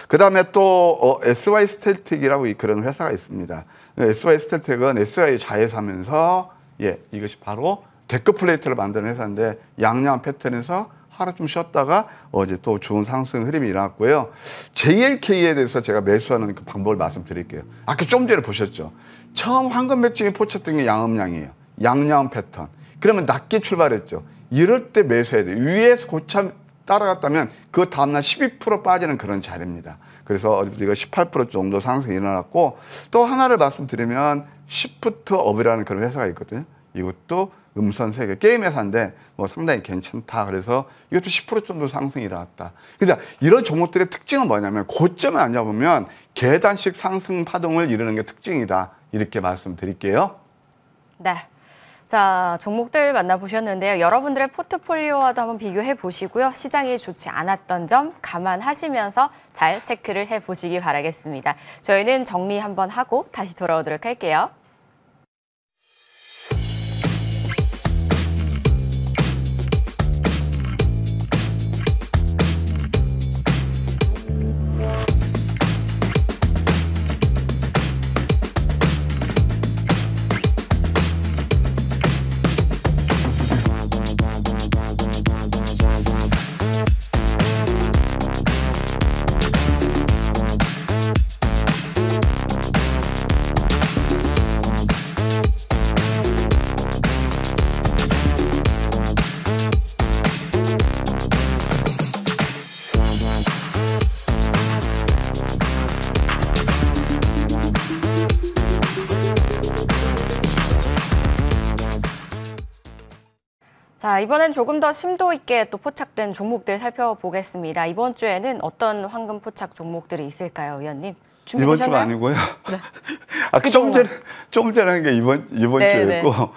그 다음에 또 SY 스텔텍이라고 그런 회사가 있습니다. SY 스텔텍은 SY 자회사면서 이것이 바로 데크 플레이트를 만드는 회사인데 양양 패턴에서 하루 좀 쉬었다가 어제 또 좋은 상승 흐름이 일어났고요. JLK에 대해서 제가 매수하는 그 방법을 말씀드릴게요. 아까 좀 전에 보셨죠? 처음 황금 맥주에 포착된 게 양음량이에요. 양양 패턴. 그러면 낮게 출발했죠. 이럴 때 매수해야 돼요. 위에서 고참 따라갔다면 그 다음날 12% 빠지는 그런 자리입니다. 그래서 우리가 18% 정도 상승이 일어났고 또 하나를 말씀드리면 시프트업이라는 그런 회사가 있거든요. 이것도 음선 세계 게임 회사인데 뭐 상당히 괜찮다. 그래서 이것도 10% 정도 상승이 일어났다. 그러니까 이런 종목들의 특징은 뭐냐면 고점을 안 잡으면 계단식 상승 파동을 이루는 게 특징이다. 이렇게 말씀드릴게요. 네. 자, 종목들 만나보셨는데요. 여러분들의 포트폴리오와도 한번 비교해 보시고요. 시장이 좋지 않았던 점 감안하시면서 잘 체크를 해 보시기 바라겠습니다. 저희는 정리 한번 하고 다시 돌아오도록 할게요. 자, 이번엔 조금 더 심도 있게 또 포착된 종목들 살펴보겠습니다. 이번 주에는 어떤 황금 포착 종목들이 있을까요, 의원님? 이번 주가 아니고요. 네. 아까 좀 전에 한 게 이번 주였고,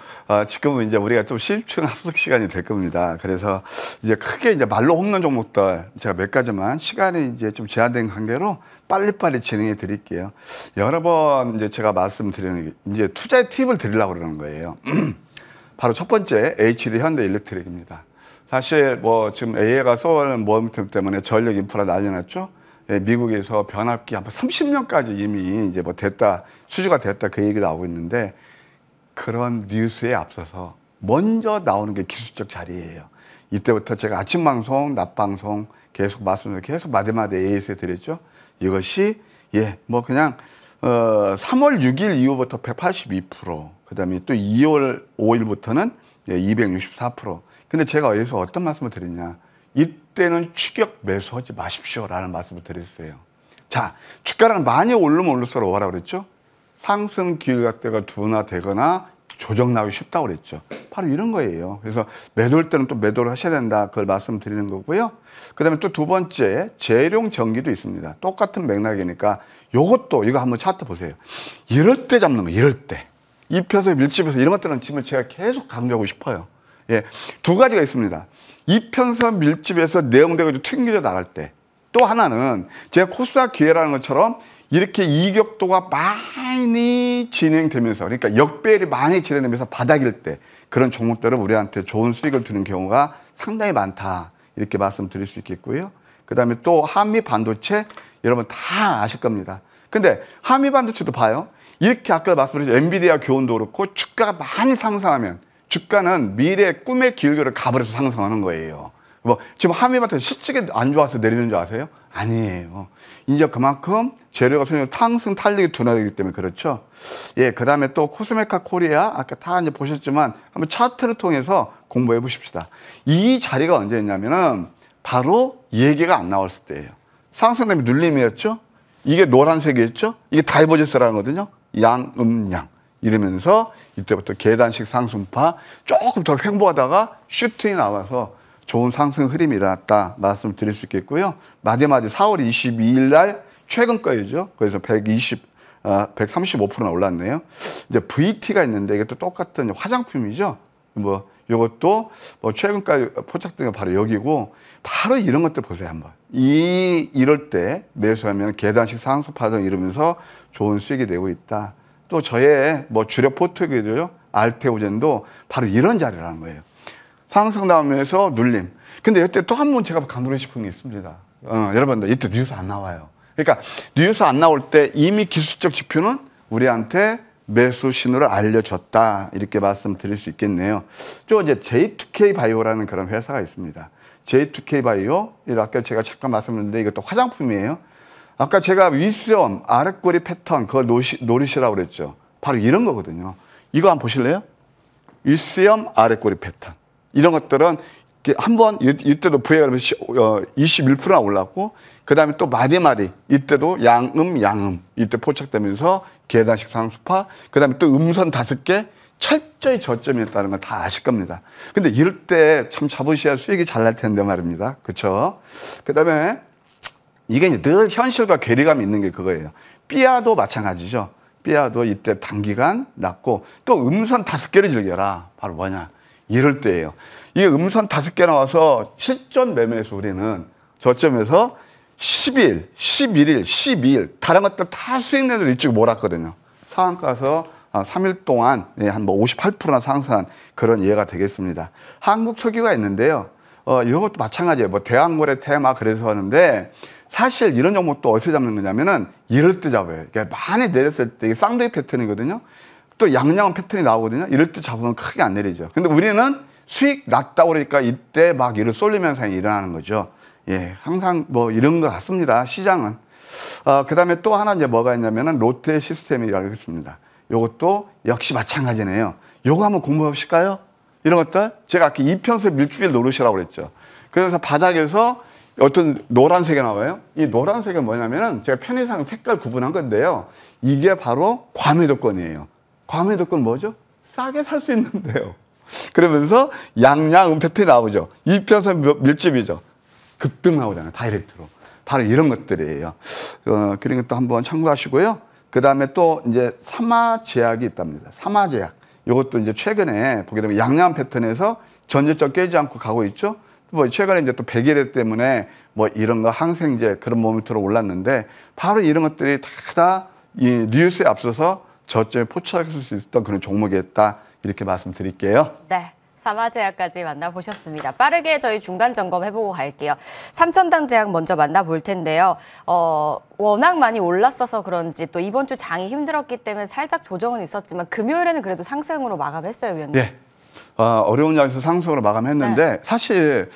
지금은 이제 우리가 좀 실증 합숙 시간이 될 겁니다. 그래서 이제 크게 이제 말로 홈런 종목들 제가 몇 가지만 시간이 이제 좀 제한된 관계로 빨리빨리 진행해 드릴게요. 여러 번 이제 제가 말씀드리는 게 이제 투자의 팁을 드리려고 그러는 거예요. 바로 첫 번째 HD 현대일렉트릭입니다. 사실 뭐 지금 AI가 쏘는 모멘텀 때문에 전력 인프라 난리 났죠. 미국에서 변압기 한 30년까지 이미 이제 뭐 됐다, 수주가 됐다 그 얘기 나오고 있는데 그런 뉴스에 앞서서 먼저 나오는 게 기술적 자리예요. 이때부터 제가 아침 방송, 낮 방송 계속 말씀을 계속 마디마디 AS에 드렸죠. 이것이 뭐 그냥 3월 6일 이후부터 182%, 그다음에 또 2월 5일부터는 264%. 근데 제가 여기서 어떤 말씀을 드렸냐? 이때는 추격 매수하지 마십시오라는 말씀을 드렸어요. 자, 주가는 많이 오르면 올를수록 뭐라고 그랬죠? 상승 기회각대가 둔화되거나 조정 나기 쉽다고 그랬죠. 바로 이런 거예요. 그래서 매도할 때는 또 매도를 하셔야 된다. 그걸 말씀드리는 거고요. 그 다음에 또 두 번째, 재룡 전기도 있습니다. 똑같은 맥락이니까 이거 한번 차트 보세요. 이럴 때 잡는 거예요. 이럴 때. 입혀서 밀집해서 이런 것들은 지금 제가 계속 강조하고 싶어요. 두 가지가 있습니다. 이편선 밀집에서 내용대가 튕겨져 나갈 때. 또 하나는 제가 코스닥 기회라는 것처럼 이렇게 이격도가 많이 진행되면서, 그러니까 역배열이 많이 진행되면서 바닥일 때 그런 종목들은 우리한테 좋은 수익을 주는 경우가 상당히 많다. 이렇게 말씀드릴 수 있겠고요. 그 다음에 또 한미 반도체 여러분 다 아실 겁니다. 근데 한미 반도체도 봐요. 이렇게 아까 말씀드린 엔비디아 교훈도 그렇고 주가가 많이 상승하면 주가는 미래의 꿈의 기울기를 가버려서 상승하는 거예요. 뭐 지금 한미반도체 실적이 안 좋아서 내리는 줄 아세요? 아니에요. 이제 그만큼 재료가 상승 탄력이 둔화되기 때문에 그렇죠. 그 다음에 또 코스메카 코리아 아까 다 이제 보셨지만 한번 차트를 통해서 공부해 보십시다. 이 자리가 언제였냐면은 바로 얘기가 안 나왔을 때예요. 상승되면 눌림이었죠. 이게 노란색이었죠. 이게 다이버전스라는 거거든요. 양음양 이러면서 이때부터 계단식 상승파 조금 더 횡보하다가 슈팅이 나와서 좋은 상승 흐름이 일어났다 말씀드릴 수 있겠고요. 마디마디 4월 22일 날 최근 거이죠. 그래서 135%나 올랐네요. 이제 VT가 있는데 이게 또 똑같은 화장품이죠. 뭐 이것도 뭐 최근까지 포착된 게 바로 여기고 바로 이런 것들 보세요 한번. 이럴 때 매수하면 계단식 상승 파동 이루면서 좋은 수익이 되고 있다. 또 저의 뭐 주력 포트fol리오죠. 알테오젠도 바로 이런 자리라는 거예요. 상승 나오면서 눌림. 근데 이때 또 한 번 제가 강조하고 싶은 게 있습니다. 여러분들 이때 뉴스 안 나와요. 그러니까 뉴스 안 나올 때 이미 기술적 지표는 우리한테 매수 신호를 알려줬다. 이렇게 말씀드릴 수 있겠네요. 또 이제 J2K 바이오라는 그런 회사가 있습니다. J2K 바이오, 아까 제가 잠깐 말씀드렸는데 이것도 화장품이에요. 아까 제가 윗수염, 아랫꼬리 패턴, 그걸 노리시라고 그랬죠. 바로 이런 거거든요. 이거 한번 보실래요? 윗수염, 아랫꼬리 패턴. 이런 것들은 한번 이때도 부해가 21%나 올랐고, 그 다음에 또 마디마디, 이때도 양음, 이때 포착되면서 계단식 상수파, 그 다음에 또 음선 5개, 철저히 저점이었다는 걸 다 아실 겁니다. 근데 이럴 때 참 잡으셔야 수익이 잘 날 텐데 말입니다. 그쵸? 그 다음에 이게 이제 늘 현실과 괴리감이 있는 게 그거예요. 삐아도 마찬가지죠. 삐아도 이때 단기간 났고, 또 음선 5개를 즐겨라. 바로 뭐냐? 이럴 때예요. 이 음선 5개 나와서 실전 매매에서 우리는 저점에서 10일, 11일, 12일 다른 것들 다 수익 내도 일찍 몰았거든요. 상한가에서 3일 동안 한 뭐 58%나 상승한 그런 예가 되겠습니다. 한국석유가 있는데요. 이것도 마찬가지예요. 뭐 대학모래 테마 그래서 하는데 사실 이런 종목도 어디서 잡는 거냐면은 이럴 때 잡아요. 그러니까 많이 내렸을 때 이게 쌍둥이 패턴이거든요. 또 양양은 패턴이 나오거든요. 이럴 때 잡으면 크게 안 내리죠. 근데 우리는 수익 났다고 그러니까 이때 막 이를 쏠림 현상이 일어나는 거죠. 예, 항상 뭐 이런 것 같습니다. 시장은. 그 다음에 또 하나 이제 뭐가 있냐면은 롯데 시스템이라고 있습니다. 요것도 역시 마찬가지네요. 요거 한번 공부해 보실까요? 이런 것들. 제가 아까 이평선 밀집을 노르시라고 그랬죠. 그래서 바닥에서 어떤 노란색이 나와요. 이 노란색은 뭐냐면은 제가 편의상 색깔 구분한 건데요. 이게 바로 과매도권이에요. 과매도권 뭐죠? 싸게 살 수 있는데요. 그러면서 양양 패턴이 나오죠. 이평선 밀집이죠. 급등 나오잖아요. 다이렉트로. 바로 이런 것들이에요. 그런 것도 한번 참고하시고요. 그 다음에 또 이제 삼화제약이 있답니다. 삼화제약. 이것도 이제 최근에 보게 되면 양양 패턴에서 전저점 깨지 않고 가고 있죠. 뭐 최근에 이제 또 백일해 때문에 뭐 이런 거 항생제 그런 모멘트로 올랐는데 바로 이런 것들이 다 이 뉴스에 앞서서 저점에 포착할 수 있었던 그런 종목이었다. 이렇게 말씀드릴게요. 네. 삼화제약까지 만나보셨습니다. 빠르게 저희 중간 점검 해보고 갈게요. 삼천당 제약 먼저 만나볼 텐데요. 워낙 많이 올랐어서 그런지 또 이번 주 장이 힘들었기 때문에 살짝 조정은 있었지만 금요일에는 그래도 상승으로 마감했어요, 위원님. 네. 어려운 장에서 상승으로 마감했는데 네. 사실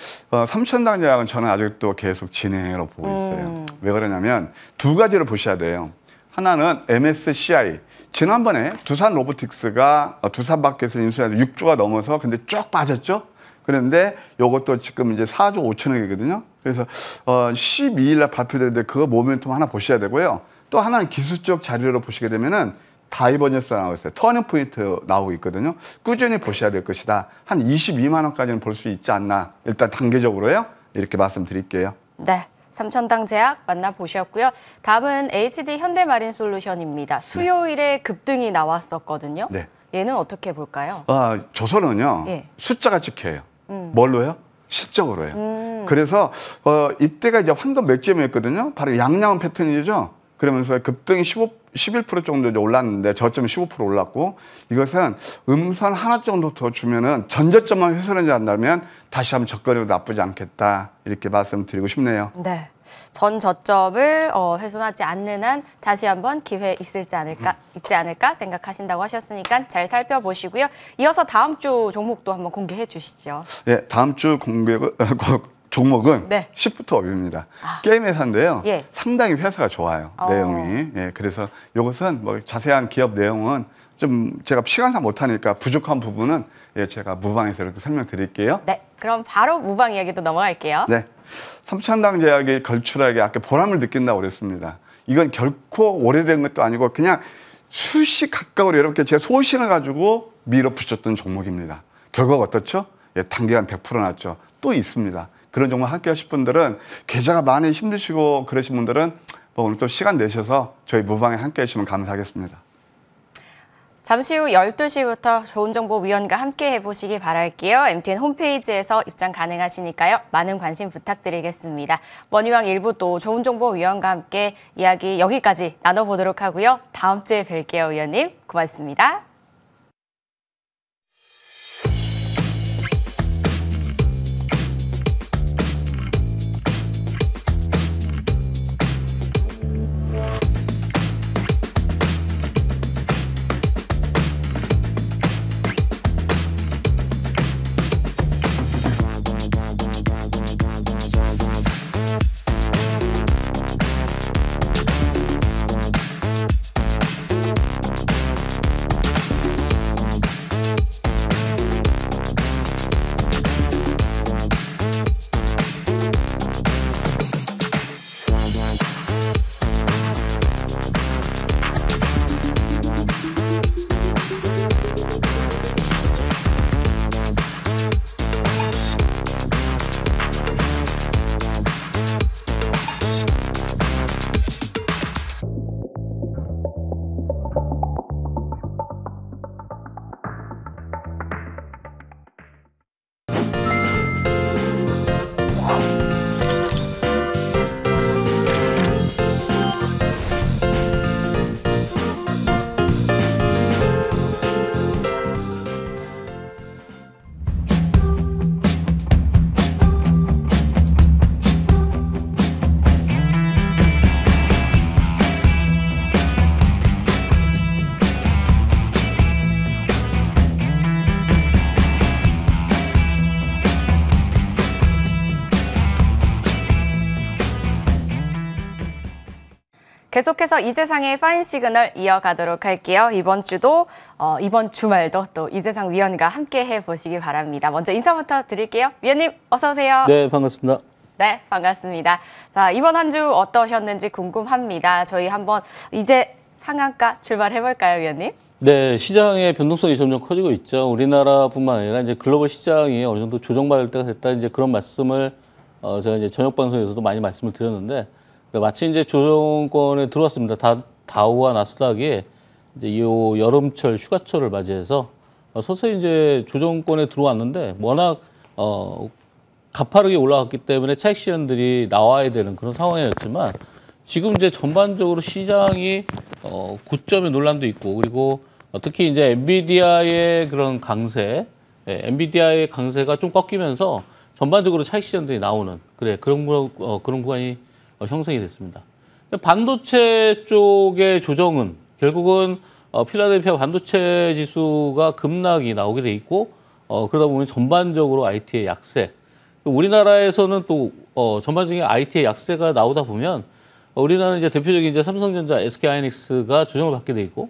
삼천당 제약은 저는 아직도 계속 진행으로 보고 있어요. 왜 그러냐면 두 가지를 보셔야 돼요. 하나는 MSCI. 지난번에 두산 로보틱스가 두산마켓을 인수해서 6조가 넘어서 근데 쭉 빠졌죠. 그런데 이것도 지금 이제 4조 5천억이거든요. 그래서 12일 날 발표되는데 그거 모멘텀 하나 보셔야 되고요. 또 하나는 기술적 자료로 보시게 되면은 다이버전스 나오고 있어요. 터닝 포인트 나오고 있거든요. 꾸준히 보셔야 될 것이다. 한 22만 원까지는 볼 수 있지 않나. 일단 단계적으로요. 이렇게 말씀드릴게요. 네. 삼천당 제약 만나보셨고요. 다음은 HD 현대마린솔루션입니다. 수요일에 급등이 나왔었거든요. 네. 얘는 어떻게 볼까요? 조선은요. 예. 숫자가 찍혀요. 뭘로요? 실적으로요. 그래서 이때가 이제 황금 맥점이었거든요. 바로 양양 패턴이죠. 그러면서 급등이 11% 정도 이제 올랐는데 저점이 15% 올랐고 이것은 음선 하나 정도 더 주면은 전저점만 훼손하지 않는다면 다시 한번 접근해도 나쁘지 않겠다 이렇게 말씀드리고 싶네요. 네. 전 저점을 훼손하지 않는 한 다시 한번 기회 있지 않을까 생각하신다고 하셨으니까 잘 살펴보시고요. 이어서 다음 주 종목도 한번 공개해 주시죠. 네, 다음 주 종목은 네. 시프트업입니다. 게임 회사인데요. 예. 상당히 회사가 좋아요. 내용이. 예, 그래서 이것은 뭐 자세한 기업 내용은 좀 제가 시간상 못하니까 부족한 부분은 예, 제가 무방에서 이렇게 설명드릴게요. 네, 그럼 바로 무방 이야기도 넘어갈게요. 네, 삼천당 제약의 걸출하게 아까 보람을 느낀다고 그랬습니다. 이건 결코 오래된 것도 아니고 그냥 수시 가까운 이렇게 제 소신을 가지고 밀어붙였던 종목입니다. 결과가 어떻죠? 예, 단기간 100% 났죠. 또 있습니다. 그런 종목 함께 하실 분들은 계좌가 많이 힘드시고 그러신 분들은 뭐 오늘 또 시간 내셔서 저희 무방에 함께 하시면 감사하겠습니다. 잠시 후 12시부터 좋은정보위원과 함께 해보시기 바랄게요. MTN 홈페이지에서 입장 가능하시니까요. 많은 관심 부탁드리겠습니다. 머니왕 1부 또 좋은정보위원과 함께 이야기 여기까지 나눠보도록 하고요. 다음 주에 뵐게요, 위원님. 고맙습니다. 계속해서 이재상의 파인 시그널 이어가도록 할게요. 이번 주도 이번 주말도 또 이재상 위원과 함께 해보시기 바랍니다. 먼저 인사부터 드릴게요. 위원님 어서 오세요. 네, 반갑습니다. 네, 반갑습니다. 자, 이번 한 주 어떠셨는지 궁금합니다. 저희 한번 이제 상한가 출발해볼까요, 위원님? 네, 시장의 변동성이 점점 커지고 있죠. 우리나라뿐만 아니라 이제 글로벌 시장이 어느 정도 조정받을 때가 됐다. 이제 그런 말씀을 제가 이제 저녁 방송에서도 많이 말씀을 드렸는데 마치 이제 조정권에 들어왔습니다. 다우와 나스닥이 이제 이 여름철 휴가철을 맞이해서 서서히 이제 조정권에 들어왔는데 워낙 가파르게 올라갔기 때문에 차익 실현들이 나와야 되는 그런 상황이었지만 지금 이제 전반적으로 시장이 고점의 논란도 있고 그리고 특히 이제 엔비디아의 그런 강세, 엔비디아의 강세가 좀 꺾이면서 전반적으로 차익 실현들이 나오는 그런 구간이 형성이 됐습니다. 반도체 쪽의 조정은 결국은 필라델피아 반도체 지수가 급락이 나오게 돼 있고 그러다 보면 전반적으로 IT의 약세. 우리나라에서는 또 전반적인 IT의 약세가 나오다 보면 우리나라는 이제 대표적인 이제 삼성전자, SK하이닉스가 조정을 받게 돼 있고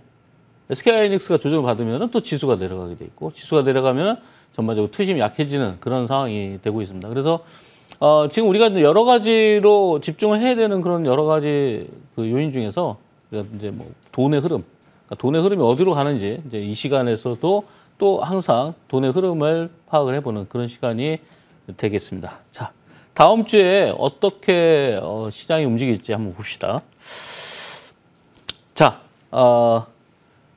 SK하이닉스가 조정을 받으면 또 지수가 내려가게 돼 있고 지수가 내려가면 전반적으로 투심이 약해지는 그런 상황이 되고 있습니다. 그래서 지금 우리가 여러 가지로 집중을 해야 되는 그런 여러 가지 그 요인 중에서 우리가 이제 뭐 돈의 흐름, 그러니까 돈의 흐름이 어디로 가는지 이제 이 시간에서도 또 항상 돈의 흐름을 파악을 해보는 그런 시간이 되겠습니다. 자, 다음 주에 어떻게 시장이 움직일지 한번 봅시다. 자,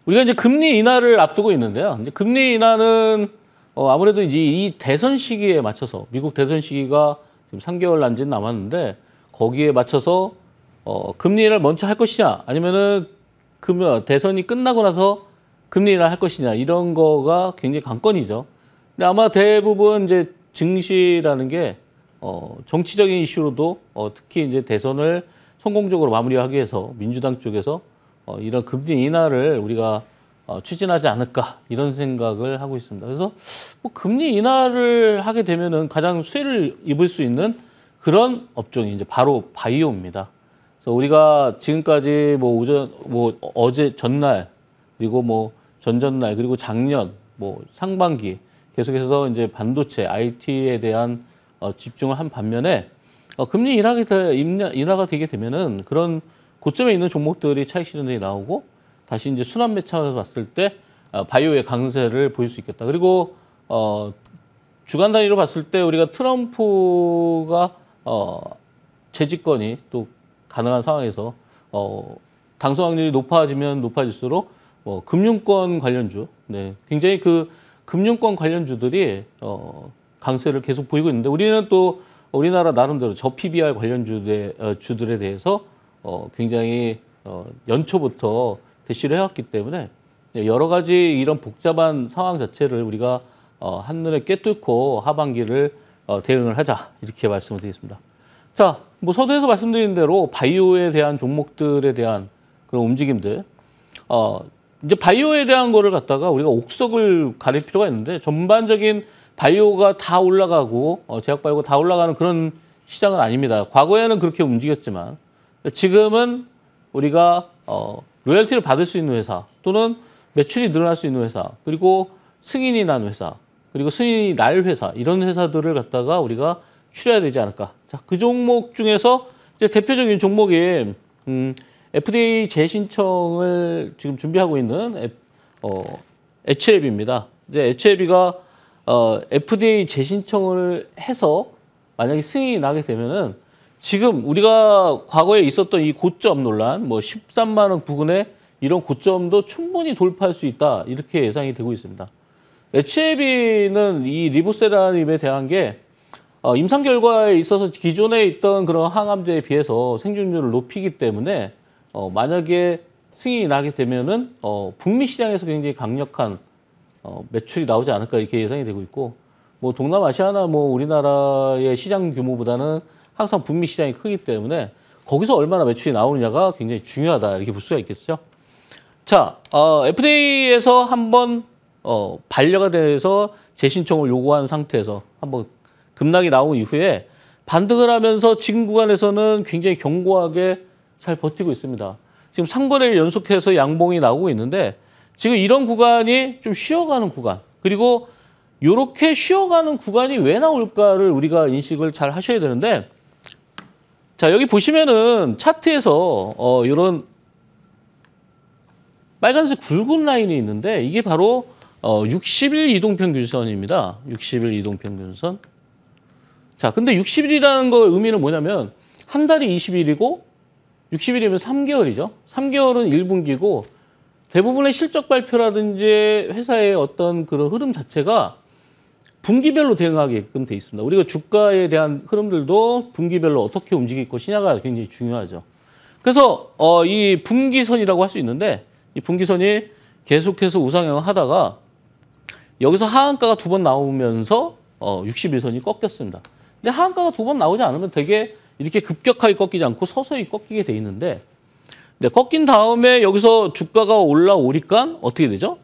우리가 이제 금리 인하를 앞두고 있는데요. 이제 금리 인하는 아무래도 이제 이 대선 시기에 맞춰서 미국 대선 시기가 지금 3개월 남짓 남았는데 거기에 맞춰서 금리 인하를 먼저 할 것이냐 아니면은 대선이 끝나고 나서 금리 인하를 할 것이냐 이런 거가 굉장히 관건이죠. 근데 아마 대부분 이제 증시라는 게 정치적인 이슈로도 특히 이제 대선을 성공적으로 마무리하기 위해서 민주당 쪽에서 이런 금리 인하를 우리가 추진하지 않을까 이런 생각을 하고 있습니다. 그래서 뭐 금리 인하를 하게 되면은 가장 수혜를 입을 수 있는 그런 업종이 이제 바로 바이오입니다. 그래서 우리가 지금까지 뭐 어제 전날 그리고 뭐 전전날 그리고 작년 뭐 상반기 계속해서 이제 반도체 IT에 대한 집중을 한 반면에 금리 인하가 되게 되면은 그런 고점에 있는 종목들이 차익 실현이 나오고 다시 이제 순환매 차원에서 봤을 때 바이오의 강세를 보일 수 있겠다. 그리고 주간 단위로 봤을 때 우리가 트럼프가 재집권이 또 가능한 상황에서 당선 확률이 높아지면 높아질수록 금융권 관련주, 네, 굉장히 그 금융권 관련주들이 강세를 계속 보이고 있는데 우리는 또 우리나라 나름대로 저 PBR 관련주들에 대해서 굉장히 연초부터 대시를 해왔기 때문에 여러 가지 이런 복잡한 상황 자체를 우리가 한눈에 꿰뚫고 하반기를 대응을 하자 이렇게 말씀을 드리겠습니다. 자, 뭐 서두에서 말씀드린 대로 바이오에 대한 종목들에 대한 그런 움직임들, 이제 바이오에 대한 거를 갖다가 우리가 옥석을 가릴 필요가 있는데 전반적인 바이오가 다 올라가고 제약 바이오가 다 올라가는 그런 시장은 아닙니다. 과거에는 그렇게 움직였지만 지금은 우리가 로열티를 받을 수 있는 회사 또는 매출이 늘어날 수 있는 회사 그리고 승인이 난 회사 그리고 승인이 날 회사 이런 회사들을 갖다가 우리가 추려야 되지 않을까. 자, 그 종목 중에서 이제 대표적인 종목이 FDA 재신청을 지금 준비하고 있는 HAB입니다. 이제 HAB가 FDA 재신청을 해서 만약에 승인이 나게 되면은 지금 우리가 과거에 있었던 이 고점 논란, 뭐 13만 원 부근에 이런 고점도 충분히 돌파할 수 있다 이렇게 예상이 되고 있습니다. HAB는 이 리보세라닙에 대한 게 임상 결과에 있어서 기존에 있던 그런 항암제에 비해서 생존율을 높이기 때문에 만약에 승인이 나게 되면은 북미 시장에서 굉장히 강력한 매출이 나오지 않을까 이렇게 예상이 되고 있고 뭐 동남아시아나 뭐 우리나라의 시장 규모보다는 항상 북미 시장이 크기 때문에 거기서 얼마나 매출이 나오느냐가 굉장히 중요하다 이렇게 볼 수가 있겠죠. 자, FDA에서 한번 반려가 돼서 재신청을 요구한 상태에서 한번 급락이 나온 이후에 반등을 하면서 지금 구간에서는 굉장히 견고하게 잘 버티고 있습니다. 지금 3거래일 연속해서 양봉이 나오고 있는데 지금 이런 구간이 좀 쉬어가는 구간 그리고 이렇게 쉬어가는 구간이 왜 나올까를 우리가 인식을 잘 하셔야 되는데 자, 여기 보시면은 차트에서 이런 빨간색 굵은 라인이 있는데 이게 바로 60일 이동평균선입니다. 60일 이동평균선. 자, 근데 60일이라는 거 의미는 뭐냐면 한 달이 20일이고 60일이면 3개월이죠. 3개월은 1분기고 대부분의 실적 발표라든지 회사의 어떤 그런 흐름 자체가 분기별로 대응하게끔 돼 있습니다. 우리가 주가에 대한 흐름들도 분기별로 어떻게 움직일 것이냐가 굉장히 중요하죠. 그래서 이 분기선이라고 할 수 있는데 이 분기선이 계속해서 우상향을 하다가 여기서 하한가가 2번 나오면서 60일선이 꺾였습니다. 근데 하한가가 2번 나오지 않으면 되게 이렇게 급격하게 꺾이지 않고 서서히 꺾이게 돼 있는데 꺾인 다음에 여기서 주가가 올라오니까 어떻게 되죠?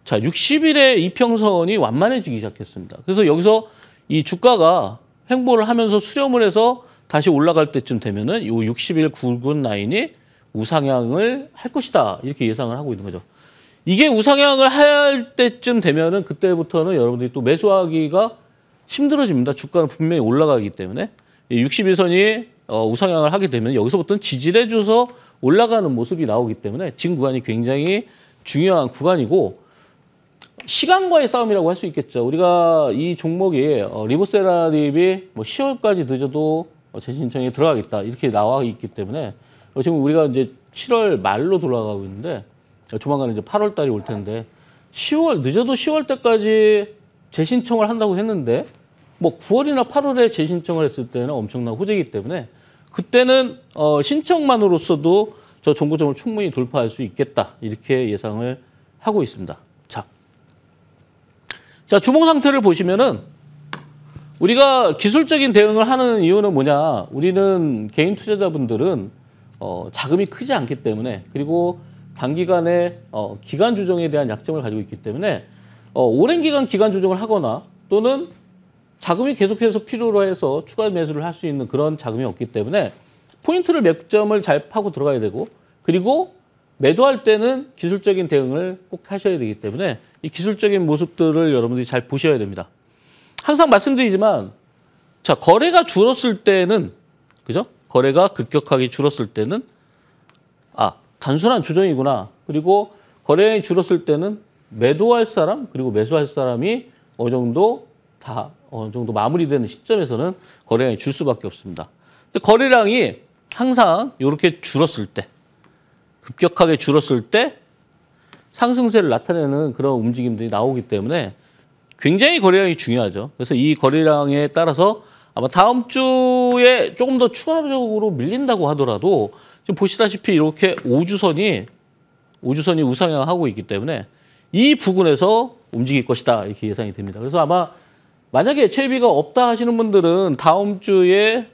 자, 60일의 이평선이 완만해지기 시작했습니다. 그래서 여기서 이 주가가 횡보를 하면서 수렴을 해서 다시 올라갈 때쯤 되면은 이 60일 굵은 라인이 우상향을 할 것이다. 이렇게 예상을 하고 있는 거죠. 이게 우상향을 할 때쯤 되면은 그때부터는 여러분들이 또 매수하기가 힘들어집니다. 주가는 분명히 올라가기 때문에. 60일선이 우상향을 하게 되면 여기서부터는 지지해줘서 올라가는 모습이 나오기 때문에 지금 구간이 굉장히 중요한 구간이고 시간과의 싸움이라고 할 수 있겠죠. 우리가 이 종목이 리보세라닙이 뭐 10월까지 늦어도 재신청에 들어가겠다 이렇게 나와 있기 때문에 지금 우리가 이제 7월 말로 돌아가고 있는데 조만간 이제 8월 달이 올 텐데 10월 늦어도 10월 때까지 재신청을 한다고 했는데 뭐 9월이나 8월에 재신청을 했을 때는 엄청난 호재이기 때문에 그때는 신청만으로서도 저 정고점을 충분히 돌파할 수 있겠다 이렇게 예상을 하고 있습니다. 자, 주봉 상태를 보시면은 우리가 기술적인 대응을 하는 이유는 뭐냐? 우리는 개인 투자자분들은 자금이 크지 않기 때문에 그리고 단기간에 기간 조정에 대한 약점을 가지고 있기 때문에 오랜 기간 기간 조정을 하거나 또는 자금이 계속해서 필요로 해서 추가 매수를 할 수 있는 그런 자금이 없기 때문에 포인트를 몇 점을 잘 파고 들어가야 되고 그리고 매도할 때는 기술적인 대응을 꼭 하셔야 되기 때문에 이 기술적인 모습들을 여러분들이 잘 보셔야 됩니다. 항상 말씀드리지만 자, 거래가 줄었을 때는 그죠? 거래가 급격하게 줄었을 때는 단순한 조정이구나. 그리고 거래량이 줄었을 때는 매도할 사람 그리고 매수할 사람이 어느 정도 다 어느 정도 마무리되는 시점에서는 거래량이 줄 수밖에 없습니다. 근데 거래량이 항상 이렇게 줄었을 때, 급격하게 줄었을 때 상승세를 나타내는 그런 움직임들이 나오기 때문에 굉장히 거래량이 중요하죠. 그래서 이 거래량에 따라서 아마 다음 주에 조금 더 추가적으로 밀린다고 하더라도 지금 보시다시피 이렇게 5주선이 우상향하고 있기 때문에 이 부분에서 움직일 것이다 이렇게 예상이 됩니다. 그래서 아마 만약에 채비가 없다 하시는 분들은 다음 주에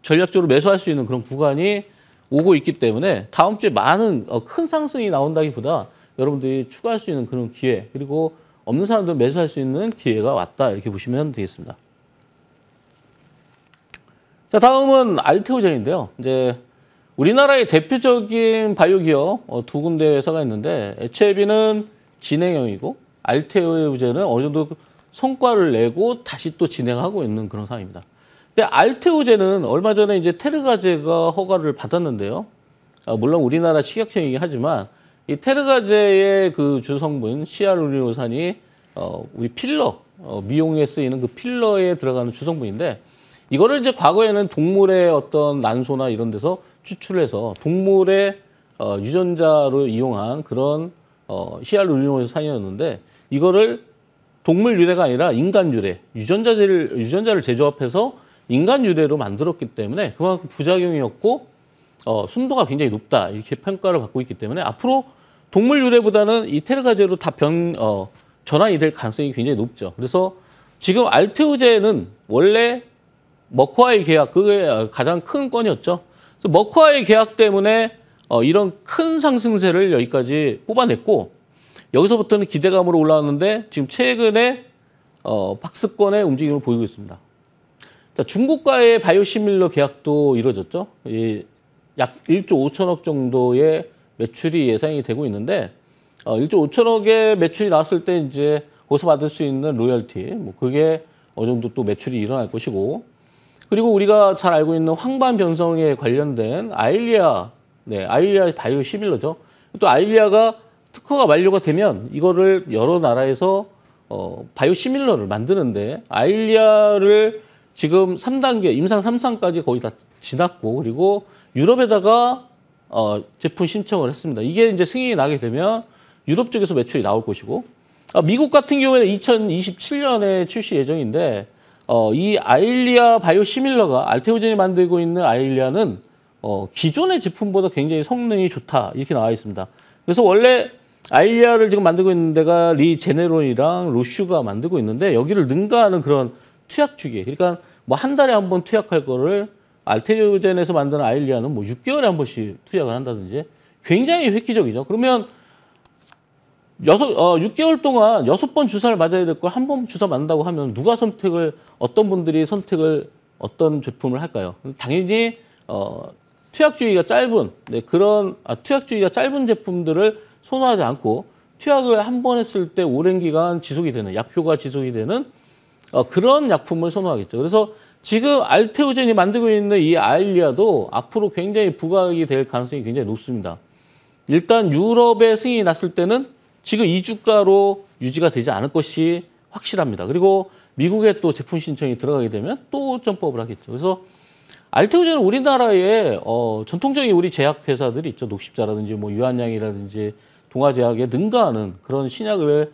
전략적으로 매수할 수 있는 그런 구간이 오고 있기 때문에 다음 주에 많은 큰 상승이 나온다기보다 여러분들이 추가할 수 있는 그런 기회, 그리고 없는 사람들은 매수할 수 있는 기회가 왔다 이렇게 보시면 되겠습니다. 자, 다음은 알테오젠인데요. 이제 우리나라의 대표적인 바이오 기업 두 군데 회사가 있는데 HLB는 진행형이고 알테오젠은 어느 정도 성과를 내고 다시 또 진행하고 있는 그런 상황입니다. 근데 알테오젠은 얼마 전에 이제 테르가제가 허가를 받았는데요. 물론 우리나라 식약청이긴 하지만 이 테르가제의 그 주성분 시아루리노산이 우리 필러 미용에 쓰이는 그 필러에 들어가는 주성분인데 이거를 이제 과거에는 동물의 어떤 난소나 이런 데서 추출해서 동물의 유전자로 이용한 그런 히알루로니산이었는데 이거를 동물 유래가 아니라 인간 유래, 유전자를 재조합해서 인간 유래로 만들었기 때문에 그만큼 부작용이 없고 순도가 굉장히 높다 이렇게 평가를 받고 있기 때문에 앞으로 동물 유래보다는 이 테르가제로 다 전환이 될 가능성이 굉장히 높죠. 그래서 지금 알테오젠은 원래 머크와의 계약, 그게 가장 큰 건이었죠. 그래서 머크와의 계약 때문에 이런 큰 상승세를 여기까지 뽑아냈고 여기서부터는 기대감으로 올라왔는데 지금 최근에 박스권의 움직임을 보이고 있습니다. 자, 중국과의 바이오시밀러 계약도 이루어졌죠. 약 1조 5천억 정도의 매출이 예상이 되고 있는데 1조 5천억의 매출이 나왔을 때 이제 거기서 받을 수 있는 로열티, 뭐 그게 어느 정도 또 매출이 일어날 것이고 그리고 우리가 잘 알고 있는 황반 변성에 관련된 아일리아 바이오시밀러죠. 또 아일리아가 특허가 만료가 되면 이거를 여러 나라에서 바이오시밀러를 만드는데 아일리아를 지금 3단계, 임상 3상까지 거의 다 지났고 그리고 유럽에다가 제품 신청을 했습니다. 이게 이제 승인이 나게 되면 유럽 쪽에서 매출이 나올 것이고 미국 같은 경우에는 2027년에 출시 예정인데 이 아일리아 바이오시밀러가 알테오젠이 만들고 있는 아일리아는 기존의 제품보다 굉장히 성능이 좋다 이렇게 나와 있습니다. 그래서 원래 아일리아를 지금 만들고 있는 데가 리제네론이랑 로슈가 만들고 있는데 여기를 능가하는 그런 투약 주기. 그러니까 뭐 한 달에 한 번 투약할 거를 알테오젠에서 만드는 아일리아는 뭐 6개월에 한 번씩 투약을 한다든지 굉장히 획기적이죠. 그러면 6개월 동안 6번 주사를 맞아야 될 걸 한 번 주사 맞는다고 하면 누가 어떤 분들이 선택을 어떤 제품을 할까요? 당연히 투약주기가 짧은 투약주기가 짧은 제품들을 선호하지 않고 투약을 한 번 했을 때 오랜 기간 지속이 되는 약효가 지속이 되는 그런 약품을 선호하겠죠. 그래서 지금 알테오젠이 만들고 있는 이 아일리아도 앞으로 굉장히 부각이 될 가능성이 굉장히 높습니다. 일단 유럽에 승인이 났을 때는 지금 이 주가로 유지가 되지 않을 것이 확실합니다. 그리고 미국에 또 제품 신청이 들어가게 되면 또 점프업을 하겠죠. 그래서 알테오젠은 우리나라에 전통적인 우리 제약회사들이 있죠. 녹십자라든지 뭐 유한양이라든지 동아제약에 능가하는 그런 신약을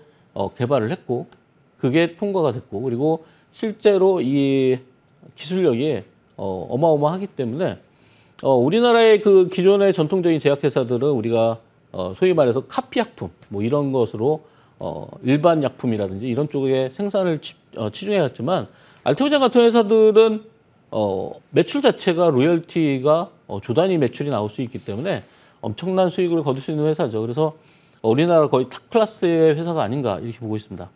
개발을 했고 그게 통과가 됐고 그리고 실제로 이 기술력이 어마어마하기 때문에 우리나라의 그 기존의 전통적인 제약회사들은 우리가 소위 말해서 카피약품 뭐 이런 것으로 일반 약품이라든지 이런 쪽에 생산을 치중해왔지만 알테오젠 같은 회사들은 매출 자체가 로열티가 조단위 매출이 나올 수 있기 때문에 엄청난 수익을 거둘 수 있는 회사죠. 그래서 우리나라 거의 탑 클래스의 회사가 아닌가 이렇게 보고 있습니다.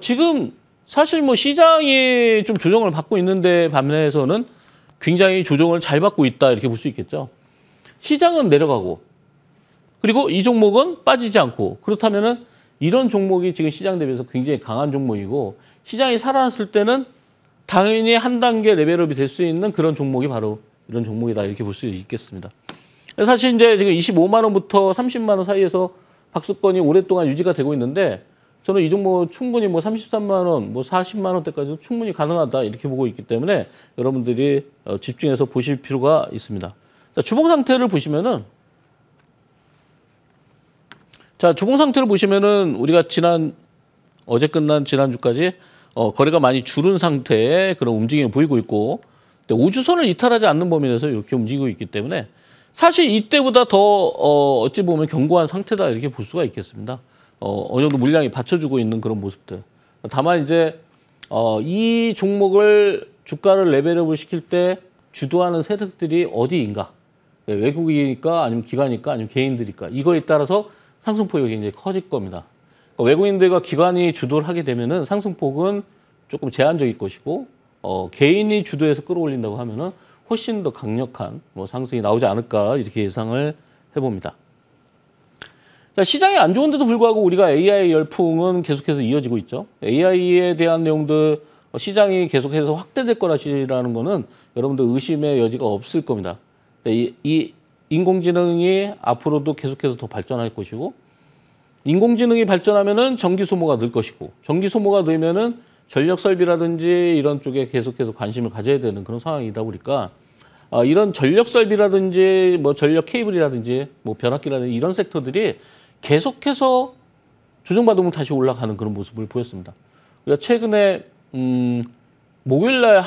지금 사실 뭐 시장이 좀 조정을 받고 있는데 반면에서는 굉장히 조정을 잘 받고 있다 이렇게 볼 수 있겠죠. 시장은 내려가고 그리고 이 종목은 빠지지 않고 그렇다면은 이런 종목이 지금 시장 대비해서 굉장히 강한 종목이고 시장이 살아났을 때는 당연히 한 단계 레벨업이 될 수 있는 그런 종목이 바로 이런 종목이다 이렇게 볼 수 있겠습니다. 사실 이제 지금 25만 원부터 30만 원 사이에서 박스권이 오랫동안 유지가 되고 있는데 저는 이 종목 충분히 뭐 33만 원, 뭐 40만 원대까지도 충분히 가능하다 이렇게 보고 있기 때문에 여러분들이 집중해서 보실 필요가 있습니다. 자, 주봉 상태를 보시면은 우리가 어제 끝난 지난주까지 거래가 많이 줄은 상태의 그런 움직임을 보이고 있고, 5주선을 이탈하지 않는 범위 내에서 이렇게 움직이고 있기 때문에 사실 이때보다 더 어찌 보면 견고한 상태다 이렇게 볼 수가 있겠습니다. 어느 정도 물량이 받쳐주고 있는 그런 모습들. 다만 이제 이 종목을 주가를 레벨업을 시킬 때 주도하는 세력들이 어디인가? 외국이니까 아니면 기관이니까 아니면 개인들일까? 이거에 따라서 상승폭이 굉장히 커질 겁니다. 그러니까 외국인들과 기관이 주도를 하게 되면은 상승폭은 조금 제한적일 것이고, 개인이 주도해서 끌어올린다고 하면은 훨씬 더 강력한 뭐 상승이 나오지 않을까 이렇게 예상을 해봅니다. 자, 시장이 안 좋은데도 불구하고 우리가 AI 열풍은 계속해서 이어지고 있죠. AI에 대한 내용들 시장이 계속해서 확대될 거라는 거는 여러분들 의심의 여지가 없을 겁니다. 이 인공지능이 앞으로도 계속해서 더 발전할 것이고, 인공지능이 발전하면은 전기 소모가 늘 것이고, 전기 소모가 늘면은 전력 설비라든지 이런 쪽에 계속해서 관심을 가져야 되는 그런 상황이다 보니까 이런 전력 설비라든지 뭐 전력 케이블이라든지 뭐 변압기라든지 이런 섹터들이 계속해서 조정받으면 다시 올라가는 그런 모습을 보였습니다. 우리가 최근에 목요일날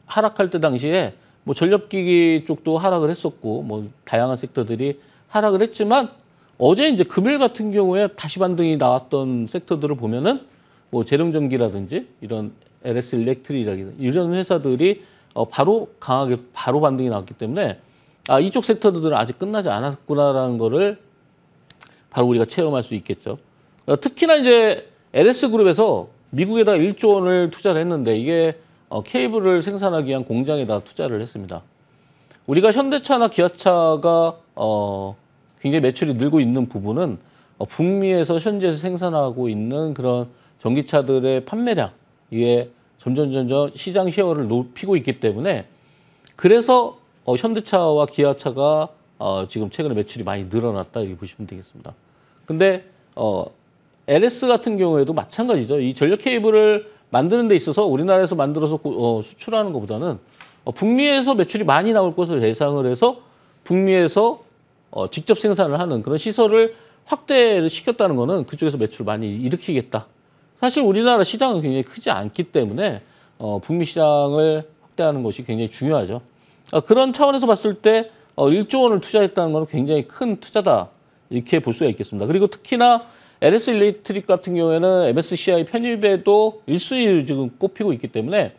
하락할 때 당시에 뭐 전력기기 쪽도 하락을 했었고 뭐 다양한 섹터들이 하락을 했지만, 어제 이제 금요일 같은 경우에 다시 반등이 나왔던 섹터들을 보면은 뭐 재룡전기라든지 이런 LS 일렉트릭이라든지 이런 회사들이 바로 강하게 바로 반등이 나왔기 때문에 이쪽 섹터들은 아직 끝나지 않았구나라는 거를 바로 우리가 체험할 수 있겠죠. 특히나 이제 LS그룹에서 미국에다 1조 원을 투자를 했는데 이게 케이블을 생산하기 위한 공장에다 투자를 했습니다. 우리가 현대차나 기아차가 굉장히 매출이 늘고 있는 부분은 북미에서 현재 생산하고 있는 그런 전기차들의 판매량, 이게 점점 시장 쉐어를 높이고 있기 때문에, 그래서 현대차와 기아차가 지금 최근에 매출이 많이 늘어났다 이렇게 보시면 되겠습니다. 근데 LS 같은 경우에도 마찬가지죠. 이 전력 케이블을 만드는 데 있어서 우리나라에서 만들어서 수출하는 것보다는 북미에서 매출이 많이 나올 것을 예상을 해서 북미에서 직접 생산을 하는 그런 시설을 확대를 시켰다는 거는 그쪽에서 매출을 많이 일으키겠다. 사실 우리나라 시장은 굉장히 크지 않기 때문에 북미 시장을 확대하는 것이 굉장히 중요하죠. 그런 차원에서 봤을 때 1조 원을 투자했다는 것은 굉장히 큰 투자다 이렇게 볼 수가 있겠습니다. 그리고 특히나 LS 일렉트릭 같은 경우에는 MSCI 편입에도 1순위를 지금 꼽히고 있기 때문에,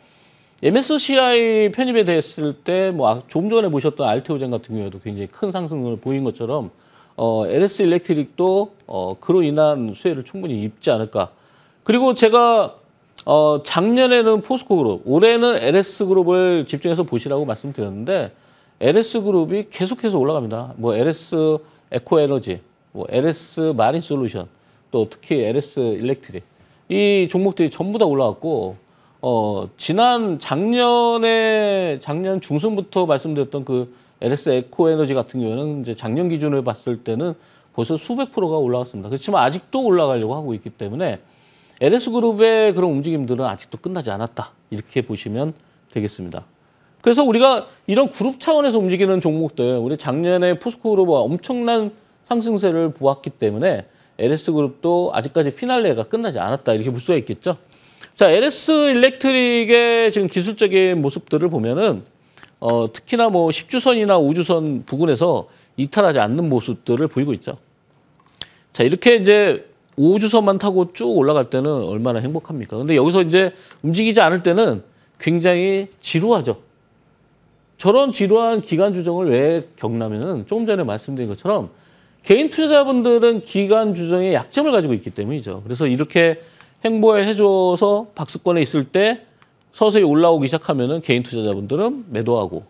MSCI 편입에 됐을 때 뭐 조금 전에 보셨던 알테오젠 같은 경우에도 굉장히 큰 상승을 보인 것처럼 LS 일렉트릭도 그로 인한 수혜를 충분히 입지 않을까. 그리고 제가 작년에는 포스코그룹, 올해는 LS그룹을 집중해서 보시라고 말씀드렸는데 LS그룹이 계속해서 올라갑니다. 뭐 LS 에코에너지, 뭐 LS 마린솔루션, 또 특히 LS 일렉트릭, 이 종목들이 전부 다 올라왔고, 작년 중순부터 말씀드렸던 그 LS 에코에너지 같은 경우는 이제 작년 기준으로 봤을 때는 벌써 수백 프로가 올라왔습니다. 그렇지만 아직도 올라가려고 하고 있기 때문에 LS그룹의 그런 움직임들은 아직도 끝나지 않았다 이렇게 보시면 되겠습니다. 그래서 우리가 이런 그룹 차원에서 움직이는 종목들, 우리 작년에 포스코그룹과 엄청난 상승세를 보았기 때문에 LS그룹도 아직까지 피날레가 끝나지 않았다 이렇게 볼 수가 있겠죠. 자, LS 일렉트릭의 지금 기술적인 모습들을 보면은 특히나 뭐 10주선이나 5주선 부근에서 이탈하지 않는 모습들을 보이고 있죠. 자, 이렇게 이제 5주선만 타고 쭉 올라갈 때는 얼마나 행복합니까? 근데 여기서 이제 움직이지 않을 때는 굉장히 지루하죠. 저런 지루한 기간 조정을 왜 겪냐면은 조금 전에 말씀드린 것처럼 개인 투자자분들은 기간 조정의 약점을 가지고 있기 때문이죠. 그래서 이렇게 행보해줘서 박스권에 있을 때 서서히 올라오기 시작하면은 개인 투자자분들은 매도하고,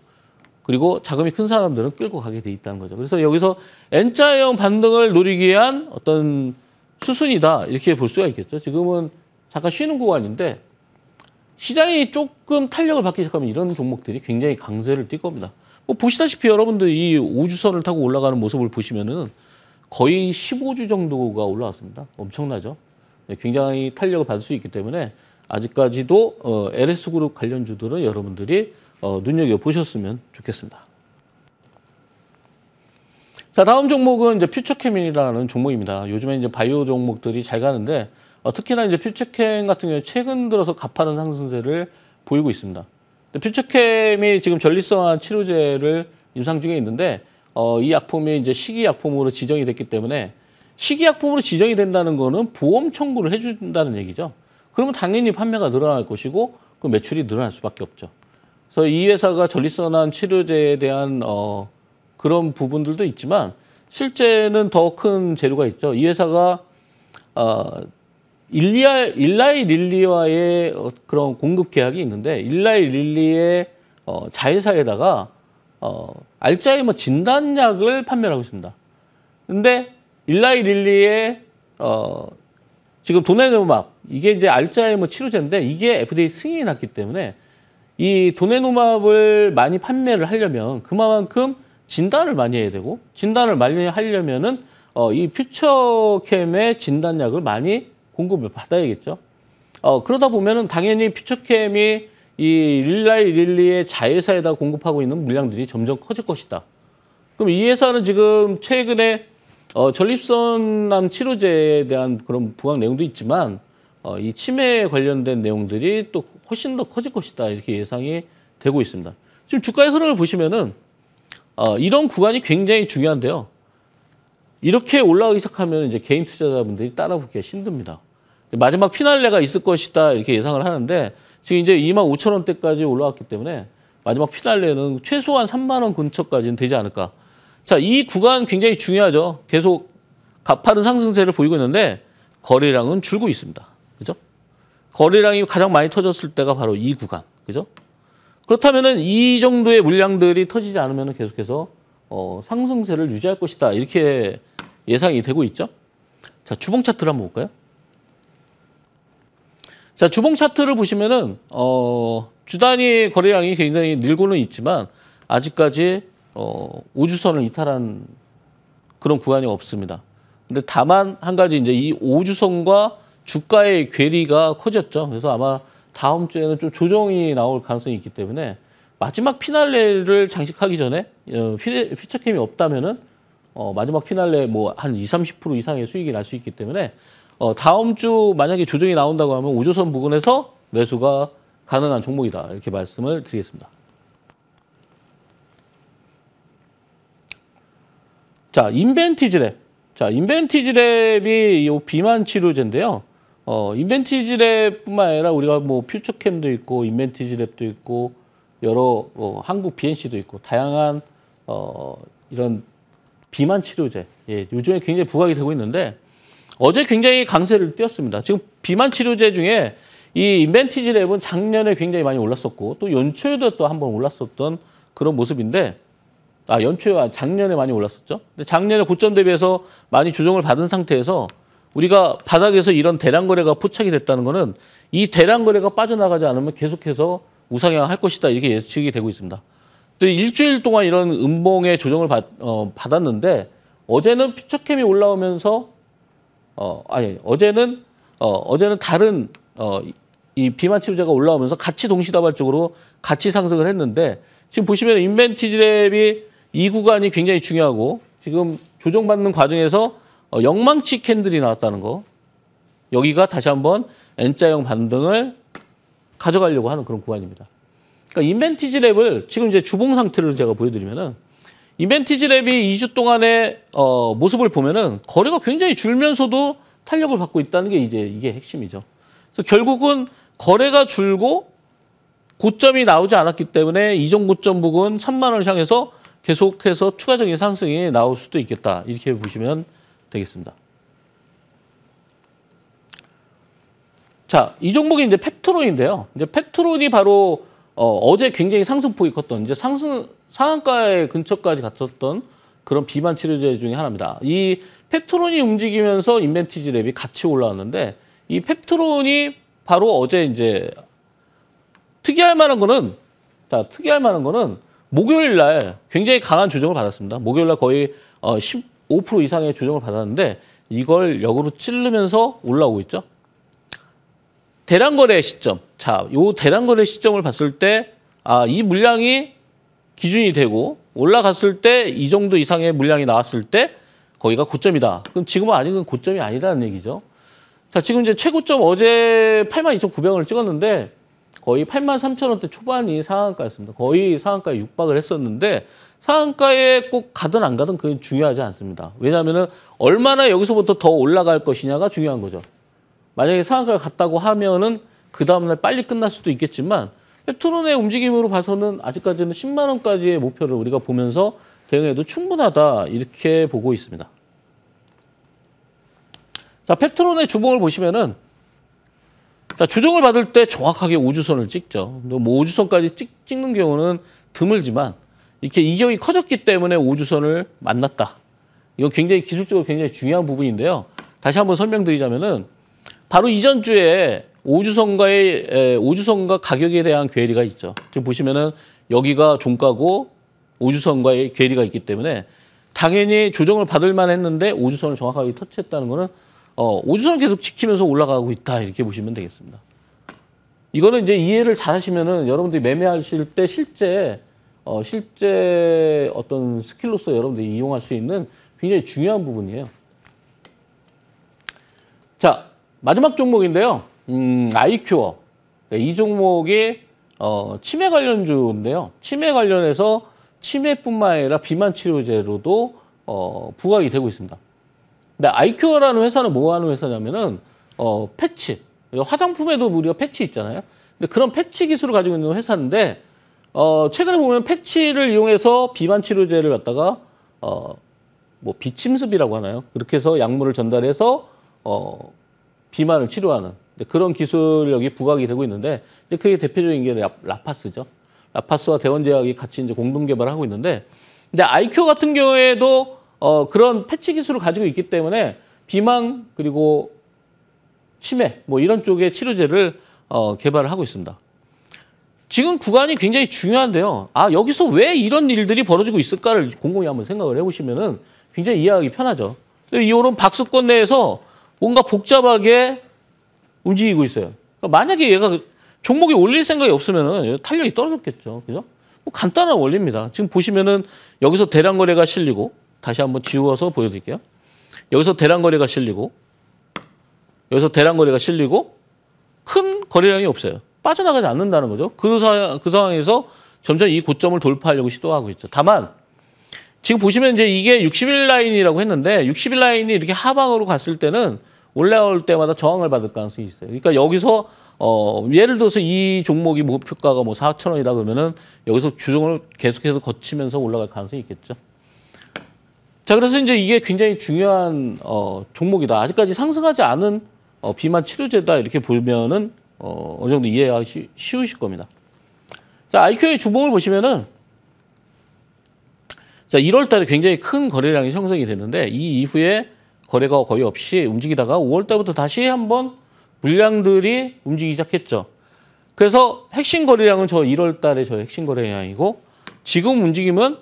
그리고 자금이 큰 사람들은 끌고 가게 돼 있다는 거죠. 그래서 여기서 N자형 반등을 노리기 위한 어떤 수순이다 이렇게 볼 수가 있겠죠. 지금은 잠깐 쉬는 구간인데 시장이 조금 탄력을 받기 시작하면 이런 종목들이 굉장히 강세를 띌 겁니다. 뭐 보시다시피 여러분들 이 5주선을 타고 올라가는 모습을 보시면은 거의 15주 정도가 올라왔습니다. 엄청나죠. 굉장히 탄력을 받을 수 있기 때문에 아직까지도 LS그룹 관련주들은 여러분들이 눈여겨보셨으면 좋겠습니다. 자, 다음 종목은 이제 퓨처캠이라는 종목입니다. 요즘에 이제 바이오 종목들이 잘 가는데 특히나 이제 퓨처캠 같은 경우에 최근 들어서 가파른 상승세를 보이고 있습니다. 퓨처캠이 지금 전립선 치료제를 임상 중에 있는데 이 약품이 이제 식이약품으로 지정이 됐기 때문에 식이약품으로 지정이 된다는 거는 보험 청구를 해준다는 얘기죠. 그러면 당연히 판매가 늘어날 것이고 그 매출이 늘어날 수밖에 없죠. 그래서 이 회사가 전립선암 치료제에 대한 그런 부분들도 있지만 실제는 더 큰 재료가 있죠. 이 회사가 일라이 릴리와의 그런 공급 계약이 있는데 일라이 릴리의 자회사에다가 알츠하이머 진단약을 판매를 하고 있습니다. 근데 일라이 릴리의 지금 도네노맙 이게 이제 알츠하이머 치료제인데 이게 FDA 승인이 났기 때문에 이 도네노맙을 많이 판매를 하려면 그만큼 진단을 많이 해야 되고 진단을 많이 하려면은 이 퓨처캠의 진단약을 많이 공급을 받아야겠죠. 그러다 보면은 당연히 퓨처캠이 이 일라이 릴리의 자회사에다 공급하고 있는 물량들이 점점 커질 것이다. 그럼 이 회사는 지금 최근에 전립선암 치료제에 대한 그런 부각 내용도 있지만 이 치매에 관련된 내용들이 또 훨씬 더 커질 것이다 이렇게 예상이 되고 있습니다. 지금 주가의 흐름을 보시면은 이런 구간이 굉장히 중요한데요. 이렇게 올라가기 시작하면 이제 개인 투자자분들이 따라붙기가 힘듭니다. 마지막 피날레가 있을 것이다 이렇게 예상을 하는데 지금 이제 25,000원대까지 올라왔기 때문에 마지막 피날레는 최소한 3만 원 근처까지는 되지 않을까. 자, 이 구간 굉장히 중요하죠. 계속 가파른 상승세를 보이고 있는데 거래량은 줄고 있습니다. 그죠? 거래량이 가장 많이 터졌을 때가 바로 이 구간. 그죠? 그렇다면은 이 정도의 물량들이 터지지 않으면 계속해서 상승세를 유지할 것이다. 이렇게 예상이 되고 있죠. 자, 주봉 차트를 한번 볼까요? 자, 주봉 차트를 보시면은 주 단위 거래량이 굉장히 늘고는 있지만 아직까지 5주선을 이탈한 그런 구간이 없습니다. 근데 다만 한 가지 이제 이 5주선과 주가의 괴리가 커졌죠. 그래서 아마 다음 주에는 좀 조정이 나올 가능성이 있기 때문에 마지막 피날레를 장식하기 전에 퓨처캠이 없다면은 마지막 피날레 뭐 한 20-30% 이상의 수익이 날 수 있기 때문에 다음 주 만약에 조정이 나온다고 하면 5조선 부근에서 매수가 가능한 종목이다. 이렇게 말씀을 드리겠습니다. 자, 인벤티지랩. 자, 인벤티지랩이 이 비만 치료제인데요. 인벤티지랩뿐만 아니라 우리가 뭐 퓨처캠도 있고 인벤티지랩도 있고 여러 한국 BNC도 있고 다양한 이런 비만 치료제. 예, 요즘에 굉장히 부각이 되고 있는데 어제 굉장히 강세를 띄었습니다. 지금 비만 치료제 중에 이 인벤티지랩은 작년에 굉장히 많이 올랐었고 또 연초에도 또 한번 올랐었던 그런 모습인데 연초에 작년에 많이 올랐었죠. 근데 작년에 고점 대비해서 많이 조정을 받은 상태에서 우리가 바닥에서 이런 대량 거래가 포착이 됐다는 거는 이 대량 거래가 빠져나가지 않으면 계속해서 우상향할 것이다 이렇게 예측이 되고 있습니다. 또 일주일 동안 이런 음봉의 조정을 받았는데 어제는 퓨처캠이 올라오면서 어제는 다른 이 비만 치료제가 올라오면서 같이 동시다발적으로 같이 상승을 했는데 지금 보시면 인벤티지랩이 이 구간이 굉장히 중요하고 지금 조정받는 과정에서 영망치 캔들이 나왔다는 거. 여기가 다시 한번 N자형 반등을 가져가려고 하는 그런 구간입니다. 그러니까 인벤티지랩을 지금 이제 주봉 상태를 제가 보여드리면은 인벤티지랩이 2주 동안의 모습을 보면은 거래가 굉장히 줄면서도 탄력을 받고 있다는 게 이게 핵심이죠. 그래서 결국은 거래가 줄고 고점이 나오지 않았기 때문에 이전 고점 부근 3만 원을 향해서 계속해서 추가적인 상승이 나올 수도 있겠다. 이렇게 보시면 되겠습니다. 자, 이 종목이 이제 펩트론인데요. 이제 펩트론이 바로 어제 굉장히 상승폭이 컸던 이제 상한가의 근처까지 갔었던 그런 비만 치료제 중에 하나입니다. 이 펩트론이 움직이면서 인벤티지랩이 같이 올라왔는데 이 펩트론이 바로 어제 이제 특이할 만한 거는 목요일 날 굉장히 강한 조정을 받았습니다. 목요일 날 거의 15% 이상의 조정을 받았는데 이걸 역으로 찌르면서 올라오고 있죠. 대량거래 시점. 자, 요 대량거래 시점을 봤을 때, 이 물량이 기준이 되고 올라갔을 때 이 정도 이상의 물량이 나왔을 때 거기가 고점이다. 그럼 지금은 아직은 고점이 아니라는 얘기죠. 자, 지금 이제 최고점 어제 82,900원을 찍었는데 거의 83,000원대 초반이 상한가였습니다. 거의 상한가에 육박을 했었는데 상한가에 꼭 가든 안 가든 그건 중요하지 않습니다. 왜냐하면 얼마나 여기서부터 더 올라갈 것이냐가 중요한 거죠. 만약에 상한가를 갔다고 하면은 그 다음날 빨리 끝날 수도 있겠지만 펩트론의 움직임으로 봐서는 아직까지는 10만 원까지의 목표를 우리가 보면서 대응해도 충분하다 이렇게 보고 있습니다. 자, 펩트론의 주봉을 보시면은 자, 조정을 받을 때 정확하게 5주선을 찍죠. 뭐 5주선까지 찍는 경우는 드물지만 이렇게 이격이 커졌기 때문에 5주선을 만났다. 이건 굉장히 기술적으로 굉장히 중요한 부분인데요. 다시 한번 설명드리자면은 바로 이전 주에 5주선과 가격에 대한 괴리가 있죠. 지금 보시면은 여기가 종가고 5주선과의 괴리가 있기 때문에 당연히 조정을 받을 만했는데 5주선을 정확하게 터치했다는 거는 5주선을 계속 지키면서 올라가고 있다 이렇게 보시면 되겠습니다. 이거는 이제 이해를 잘 하시면은 여러분들이 매매하실 때 실제 어떤 스킬로서 여러분들이 이용할 수 있는 굉장히 중요한 부분이에요. 자, 마지막 종목인데요. 아이큐어. 네, 이 종목이 치매 관련주인데요. 치매 관련해서 치매뿐만 아니라 비만 치료제로도 부각이 되고 있습니다. 근데 아이큐어라는 회사는 뭐 하는 회사냐면은 패치. 화장품에도 우리가 패치 있잖아요. 근데 그런 패치 기술을 가지고 있는 회사인데 최근에 보면 패치를 이용해서 비만 치료제를 갖다가 뭐 비침습이라고 하나요? 그렇게 해서 약물을 전달해서 비만을 치료하는 그런 기술력이 부각이 되고 있는데 이제 그게 대표적인 게 라파스죠. 라파스와 대원제약이 같이 이제 공동 개발을 하고 있는데 근데 아이큐어 같은 경우에도 그런 패치 기술을 가지고 있기 때문에 비만 그리고 치매 뭐 이런 쪽의 치료제를 개발을 하고 있습니다. 지금 구간이 굉장히 중요한데요. 여기서 왜 이런 일들이 벌어지고 있을까를 곰곰이 한번 생각을 해보시면은 굉장히 이해하기 편하죠. 이런 박스권 내에서 뭔가 복잡하게 움직이고 있어요. 그러니까 만약에 얘가 종목이 올릴 생각이 없으면은 탄력이 떨어졌겠죠. 그죠? 뭐 간단한 원리입니다. 지금 보시면은 여기서 대량 거래가 실리고 다시 한번 지워서 보여드릴게요. 여기서 대량 거래가 실리고 여기서 대량 거래가 실리고 큰 거래량이 없어요. 빠져나가지 않는다는 거죠. 그 상황에서 점점 이 고점을 돌파하려고 시도하고 있죠. 다만 지금 보시면 이제 이게 60일 라인이라고 했는데 60일 라인이 이렇게 하방으로 갔을 때는 올라올 때마다 저항을 받을 가능성이 있어요. 그러니까 여기서 예를 들어서 이 종목이 목표가가 뭐 4,000원이다 그러면은 여기서 조정을 계속해서 거치면서 올라갈 가능성이 있겠죠. 자, 그래서 이제 이게 굉장히 중요한 종목이다. 아직까지 상승하지 않은 비만 치료제다 이렇게 보면은 어느 정도 이해하기 쉬우실 겁니다. 자, 아이큐의 주봉을 보시면은 자, 1월 달에 굉장히 큰 거래량이 형성이 됐는데 이 이후에 거래가 거의 없이 움직이다가 5월 달부터 다시 한번 물량들이 움직이기 시작했죠. 그래서 핵심 거래량은 저 1월 달에 저 핵심 거래량이고 지금 움직임은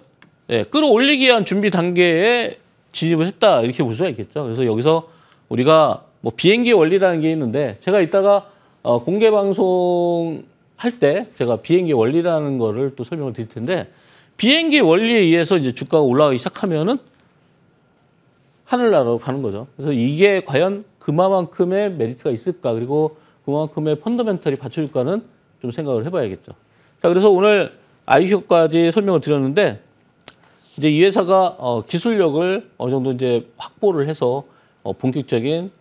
끌어올리기 위한 준비 단계에 진입을 했다 이렇게 볼 수가 있겠죠. 그래서 여기서 우리가 뭐 비행기 원리라는 게 있는데 제가 이따가 공개 방송 할 때 제가 비행기 원리라는 거를 또 설명을 드릴 텐데 비행기 원리에 의해서 이제 주가가 올라가기 시작하면은 하늘나라로 가는 거죠. 그래서 이게 과연 그만큼의 메리트가 있을까 그리고 그만큼의 펀더멘털이 받쳐줄까는 좀 생각을 해봐야겠죠. 자, 그래서 오늘 아이큐까지 설명을 드렸는데 이제 이 회사가 기술력을 어느 정도 이제 확보를 해서 본격적인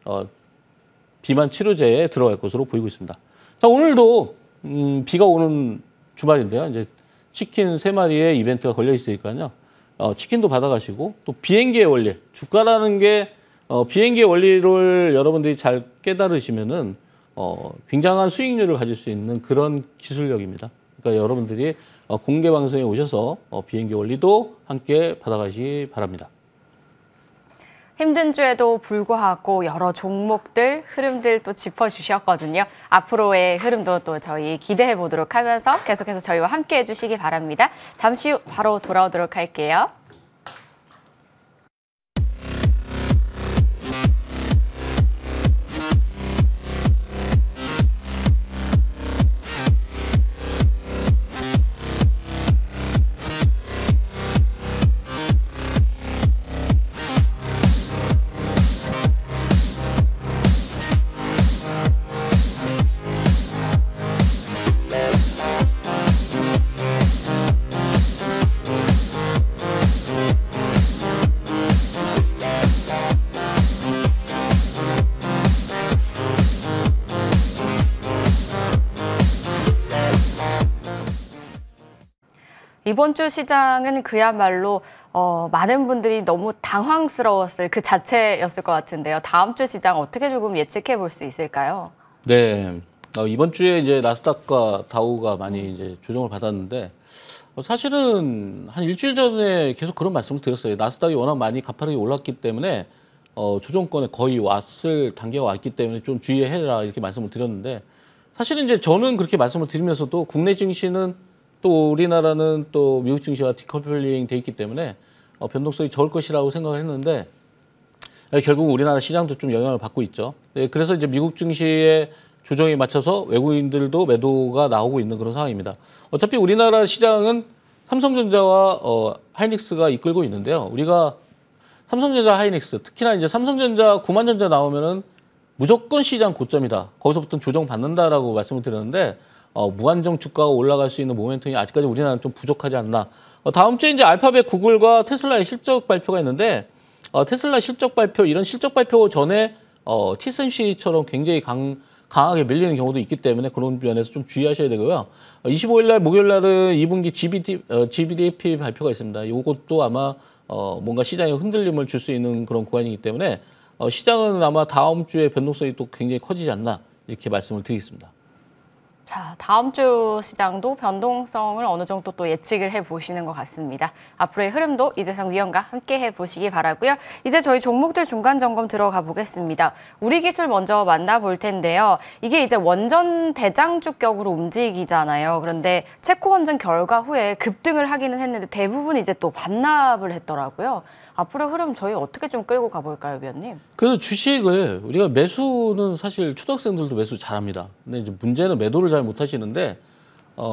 비만 치료제에 들어갈 것으로 보이고 있습니다. 자, 오늘도 비가 오는 주말인데요. 이제 치킨 3마리의 이벤트가 걸려 있으니까요. 치킨도 받아가시고 또 비행기의 원리, 주가라는 게 비행기의 원리를 여러분들이 잘 깨달으시면은 굉장한 수익률을 가질 수 있는 그런 기술력입니다. 그러니까 여러분들이 공개 방송에 오셔서 비행기 원리도 함께 받아가시기 바랍니다. 힘든 주에도 불구하고 여러 종목들, 흐름들 또 짚어주셨거든요. 앞으로의 흐름도 또 저희 기대해 보도록 하면서 계속해서 저희와 함께 해주시기 바랍니다. 잠시 후 바로 돌아오도록 할게요. 이번 주 시장은 그야말로 많은 분들이 너무 당황스러웠을 그 자체였을 것 같은데요. 다음 주 시장 어떻게 조금 예측해 볼 수 있을까요? 네. 이번 주에 이제 나스닥과 다우가 많이 이제 조정을 받았는데 사실은 한 일주일 전에 계속 그런 말씀을 드렸어요. 나스닥이 워낙 많이 가파르게 올랐기 때문에 조정권에 거의 왔을 단계가 왔기 때문에 좀 주의해라 이렇게 말씀을 드렸는데 사실은 이제 저는 그렇게 말씀을 드리면서도 국내 증시는 또 우리나라는 또 미국 증시와 디커플링 돼 있기 때문에 변동성이 적을 것이라고 생각을 했는데 결국 우리나라 시장도 좀 영향을 받고 있죠. 네, 그래서 이제 미국 증시의 조정에 맞춰서 외국인들도 매도가 나오고 있는 그런 상황입니다. 어차피 우리나라 시장은 삼성전자와 하이닉스가 이끌고 있는데요. 우리가 삼성전자, 하이닉스, 특히나 이제 삼성전자, 구만전자 나오면은 무조건 시장 고점이다. 거기서부터 조정 받는다라고 말씀을 드렸는데 무한정 주가가 올라갈 수 있는 모멘텀이 아직까지 우리나라는 좀 부족하지 않나. 다음 주에 이제 알파벳, 구글과 테슬라의 실적 발표가 있는데 테슬라 실적 발표, 이런 실적 발표 전에 TSMC처럼 굉장히 강하게 밀리는 경우도 있기 때문에 그런 면에서 좀 주의하셔야 되고요. 25일 날 목요일 날은 2분기 GDP 발표가 있습니다. 이것도 아마 뭔가 시장에 흔들림을 줄 수 있는 그런 구간이기 때문에 시장은 아마 다음 주에 변동성이 또 굉장히 커지지 않나 이렇게 말씀을 드리겠습니다. 자, 다음 주 시장도 변동성을 어느 정도 또 예측을 해보시는 것 같습니다. 앞으로의 흐름도 이재성 위원과 함께 해보시기 바라고요. 이제 저희 종목들 중간 점검 들어가 보겠습니다. 우리 기술 먼저 만나볼 텐데요. 이게 이제 원전 대장주격으로 움직이잖아요. 그런데 체코 원전 결과 후에 급등을 하기는 했는데 대부분 이제 또 반납을 했더라고요. 앞으로 흐름 저희 어떻게 좀 끌고 가볼까요, 위원님? 그래서 주식을 우리가 매수는 사실 초등학생들도 매수 잘합니다. 근데 이제 문제는 매도를 잘 못하시는데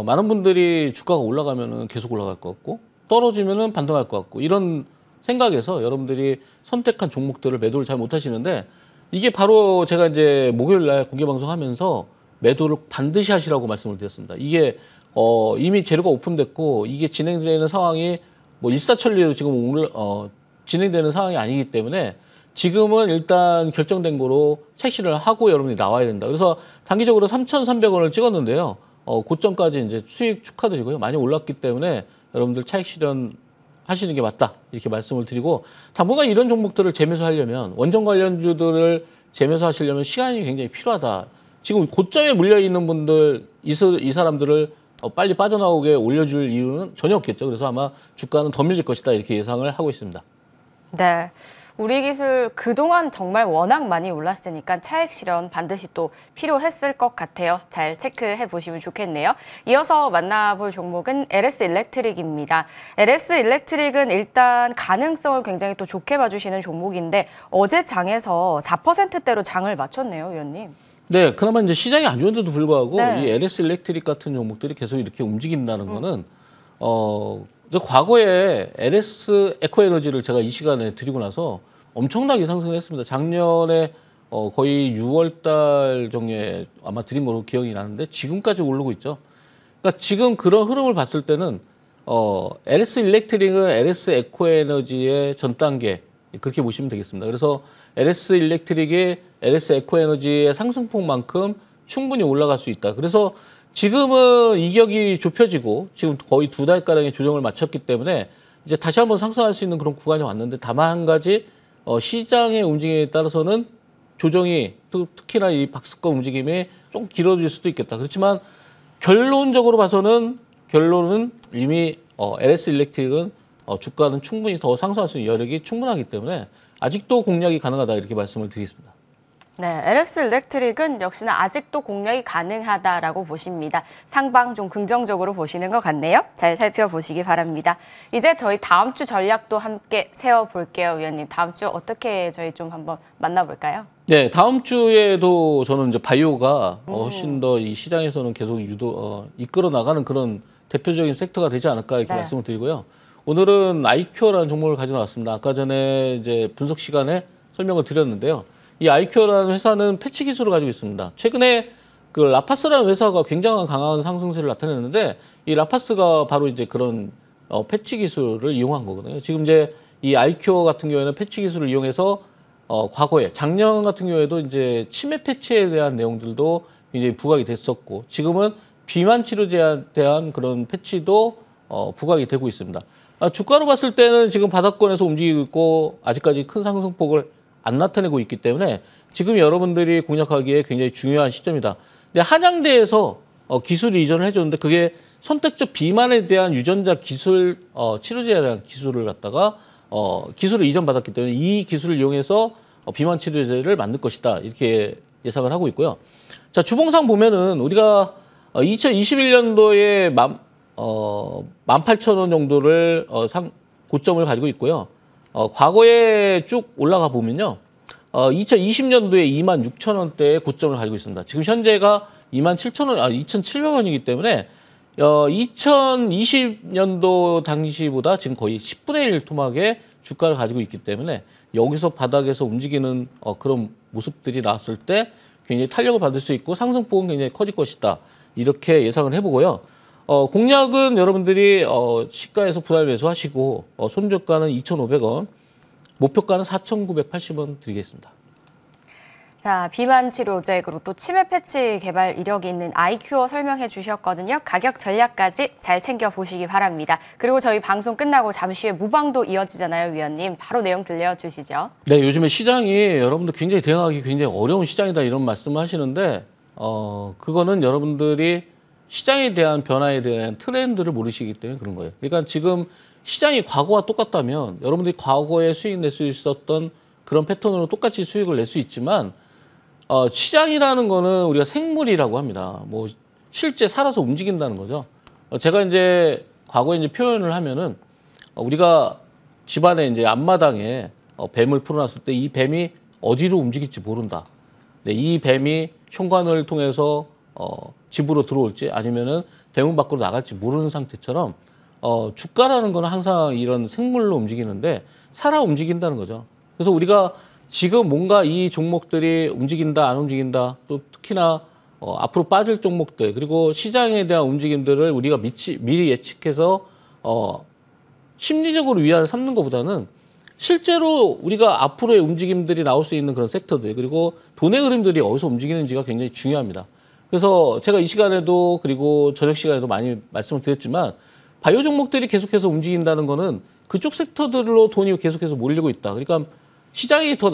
많은 분들이 주가가 올라가면은 계속 올라갈 것 같고 떨어지면은 반등할 것 같고 이런 생각에서 여러분들이 선택한 종목들을 매도를 잘 못하시는데 이게 바로 제가 이제 목요일 날 공개 방송하면서 매도를 반드시 하시라고 말씀을 드렸습니다. 이게 이미 재료가 오픈됐고 이게 진행되는 상황이 뭐 일사천리로 지금 진행되는 상황이 아니기 때문에 지금은 일단 결정된 거로 착실을 하고 여러분이 나와야 된다. 그래서 단기적으로 3,300원을 찍었는데요. 고점까지 이제 수익 축하드리고요. 많이 올랐기 때문에 여러분들 차익 실현 하시는 게 맞다. 이렇게 말씀을 드리고 당분간 이런 종목들을 재매수하려면 원전 관련주들을 재매수하시려면 시간이 굉장히 필요하다. 지금 고점에 물려 있는 분들 이 사람들을 빨리 빠져나오게 올려줄 이유는 전혀 없겠죠. 그래서 아마 주가는 더 밀릴 것이다. 이렇게 예상을 하고 있습니다. 네. 우리 기술 그동안 정말 워낙 많이 올랐으니까 차익 실현 반드시 또 필요했을 것 같아요. 잘 체크해 보시면 좋겠네요. 이어서 만나볼 종목은 LS 일렉트릭입니다. LS 일렉트릭은 일단 가능성을 굉장히 또 좋게 봐주시는 종목인데 어제 장에서 4%대로 장을 마쳤네요, 위원님. 네, 그나마 이제 시장이 안 좋은데도 불구하고 네. 이 LS 일렉트릭 같은 종목들이 계속 이렇게 움직인다는 거는 근데 과거에 LS 에코에너지를 제가 이 시간에 드리고 나서 엄청나게 상승을 했습니다. 작년에 거의 6월 달 정도에 아마 드린 걸로 기억이 나는데 지금까지 오르고 있죠. 그러니까 지금 그런 흐름을 봤을 때는 LS 일렉트릭은 LS 에코에너지의 전 단계 그렇게 보시면 되겠습니다. 그래서 LS 일렉트릭이 LS 에코에너지의 상승폭만큼 충분히 올라갈 수 있다. 그래서 지금은 이격이 좁혀지고 지금 거의 2달가량의 조정을 마쳤기 때문에 이제 다시 한번 상승할 수 있는 그런 구간이 왔는데 다만 한 가지 시장의 움직임에 따라서는 조정이 특히나 이 박스권 움직임이 좀 길어질 수도 있겠다. 그렇지만 결론적으로 봐서는 결론은 이미 LS 일렉트릭은 주가는 충분히 더 상승할 수 있는 여력이 충분하기 때문에 아직도 공략이 가능하다 이렇게 말씀을 드리겠습니다. 네, LS 일렉트릭은 역시나 아직도 공략이 가능하다라고 보십니다. 상방 좀 긍정적으로 보시는 것 같네요. 잘 살펴보시기 바랍니다. 이제 저희 다음 주 전략도 함께 세워볼게요, 위원님. 다음 주 어떻게 저희 좀 한번 만나볼까요? 네, 다음 주에도 저는 이제 바이오가 훨씬 더 이 시장에서는 계속 이끌어 나가는 그런 대표적인 섹터가 되지 않을까 이렇게 네. 말씀을 드리고요. 오늘은 아이큐어라는 종목을 가져 나왔습니다. 아까 전에 이제 분석 시간에 설명을 드렸는데요. 이 아이큐어라는 회사는 패치 기술을 가지고 있습니다. 최근에 그 라파스라는 회사가 굉장한 강한 상승세를 나타냈는데 이 라파스가 바로 이제 그런 패치 기술을 이용한 거거든요. 지금 이제 이 아이큐어 같은 경우에는 패치 기술을 이용해서 과거에 작년 같은 경우에도 이제 치매 패치에 대한 내용들도 굉장히 부각이 됐었고 지금은 비만 치료제에 대한 그런 패치도 부각이 되고 있습니다. 주가로 봤을 때는 지금 바닥권에서 움직이고 있고 아직까지 큰 상승폭을 안 나타내고 있기 때문에 지금 여러분들이 공략하기에 굉장히 중요한 시점이다. 근데 한양대에서 기술 이전을 해줬는데 그게 선택적 비만에 대한 유전자 기술 치료제에 대한 기술을 갖다가 기술을 이전받았기 때문에 이 기술을 이용해서 비만 치료제를 만들 것이다. 이렇게 예상을 하고 있고요. 자, 주봉상 보면은 우리가 2021년도에 18,000원 정도를 고점을 가지고 있고요. 과거에 쭉 올라가 보면요. 2020년도에 26,000원대의 고점을 가지고 있습니다. 지금 현재가 27,000원, 2,700원이기 때문에 2020년도 당시보다 지금 거의 10분의 1 토막의 주가를 가지고 있기 때문에 여기서 바닥에서 움직이는 그런 모습들이 나왔을 때 굉장히 탄력을 받을 수 있고 상승폭은 굉장히 커질 것이다. 이렇게 예상을 해보고요. 공략은 여러분들이 시가에서 분할 매수하시고 손절가는 2,500원, 목표가는 4,980원 드리겠습니다. 자, 비만 치료제 그리고 또 치매 패치 개발 이력이 있는 아이큐어 설명해 주셨거든요. 가격 전략까지 잘 챙겨보시기 바랍니다. 그리고 저희 방송 끝나고 잠시 후에 무방도 이어지잖아요, 위원님. 바로 내용 들려주시죠. 네, 요즘에 시장이 여러분들 굉장히 대응하기 굉장히 어려운 시장이다 이런 말씀을 하시는데 그거는 여러분들이 시장에 대한 변화에 대한 트렌드를 모르시기 때문에 그런 거예요. 그러니까 지금 시장이 과거와 똑같다면 여러분들이 과거에 수익 낼 수 있었던 그런 패턴으로 똑같이 수익을 낼 수 있지만 시장이라는 거는 우리가 생물이라고 합니다. 뭐 실제 살아서 움직인다는 거죠. 제가 이제 과거에 이제 표현을 하면은 우리가 집안에 이제 앞마당에 뱀을 풀어놨을 때 이 뱀이 어디로 움직일지 모른다. 네, 이 뱀이 현관을 통해서 집으로 들어올지 아니면은 대문 밖으로 나갈지 모르는 상태처럼 주가라는 거는 항상 이런 생물로 움직이는데 살아 움직인다는 거죠. 그래서 우리가 지금 뭔가 이 종목들이 움직인다, 안 움직인다, 또 특히나 앞으로 빠질 종목들, 그리고 시장에 대한 움직임들을 우리가 미리 예측해서 심리적으로 위안을 삼는 것보다는 실제로 우리가 앞으로의 움직임들이 나올 수 있는 그런 섹터들, 그리고 돈의 흐름들이 어디서 움직이는지가 굉장히 중요합니다. 그래서 제가 이 시간에도 그리고 저녁 시간에도 많이 말씀을 드렸지만 바이오 종목들이 계속해서 움직인다는 거는 그쪽 섹터들로 돈이 계속해서 몰리고 있다. 그러니까 시장이 더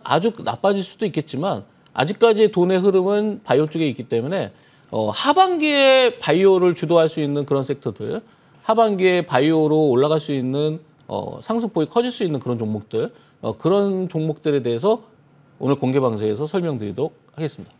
아주 나빠질 수도 있겠지만 아직까지 돈의 흐름은 바이오 쪽에 있기 때문에 하반기에 바이오를 주도할 수 있는 그런 섹터들, 하반기에 바이오로 올라갈 수 있는 상승폭이 커질 수 있는 그런 종목들, 그런 종목들에 대해서 오늘 공개 방송에서 설명드리도록 하겠습니다.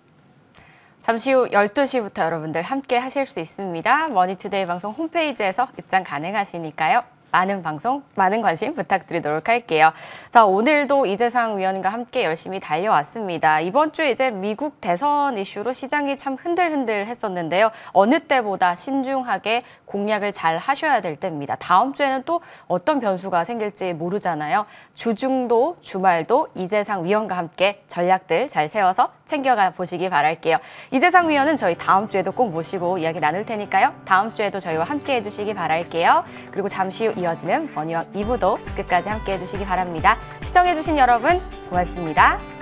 잠시 후 12시부터 여러분들 함께 하실 수 있습니다. 머니투데이 방송 홈페이지에서 입장 가능하시니까요. 많은 방송, 많은 관심 부탁드리도록 할게요. 자, 오늘도 이재상 위원과 함께 열심히 달려왔습니다. 이번 주에 이제 미국 대선 이슈로 시장이 참 흔들흔들 했었는데요. 어느 때보다 신중하게 공략을 잘 하셔야 될 때입니다. 다음 주에는 또 어떤 변수가 생길지 모르잖아요. 주중도 주말도 이재상 위원과 함께 전략들 잘 세워서 챙겨가 보시기 바랄게요. 이재상 위원은 저희 다음 주에도 꼭 모시고 이야기 나눌 테니까요. 다음 주에도 저희와 함께 해주시기 바랄게요. 그리고 잠시 후 이어지는 머니왕 2부도 끝까지 함께 해주시기 바랍니다. 시청해주신 여러분 고맙습니다.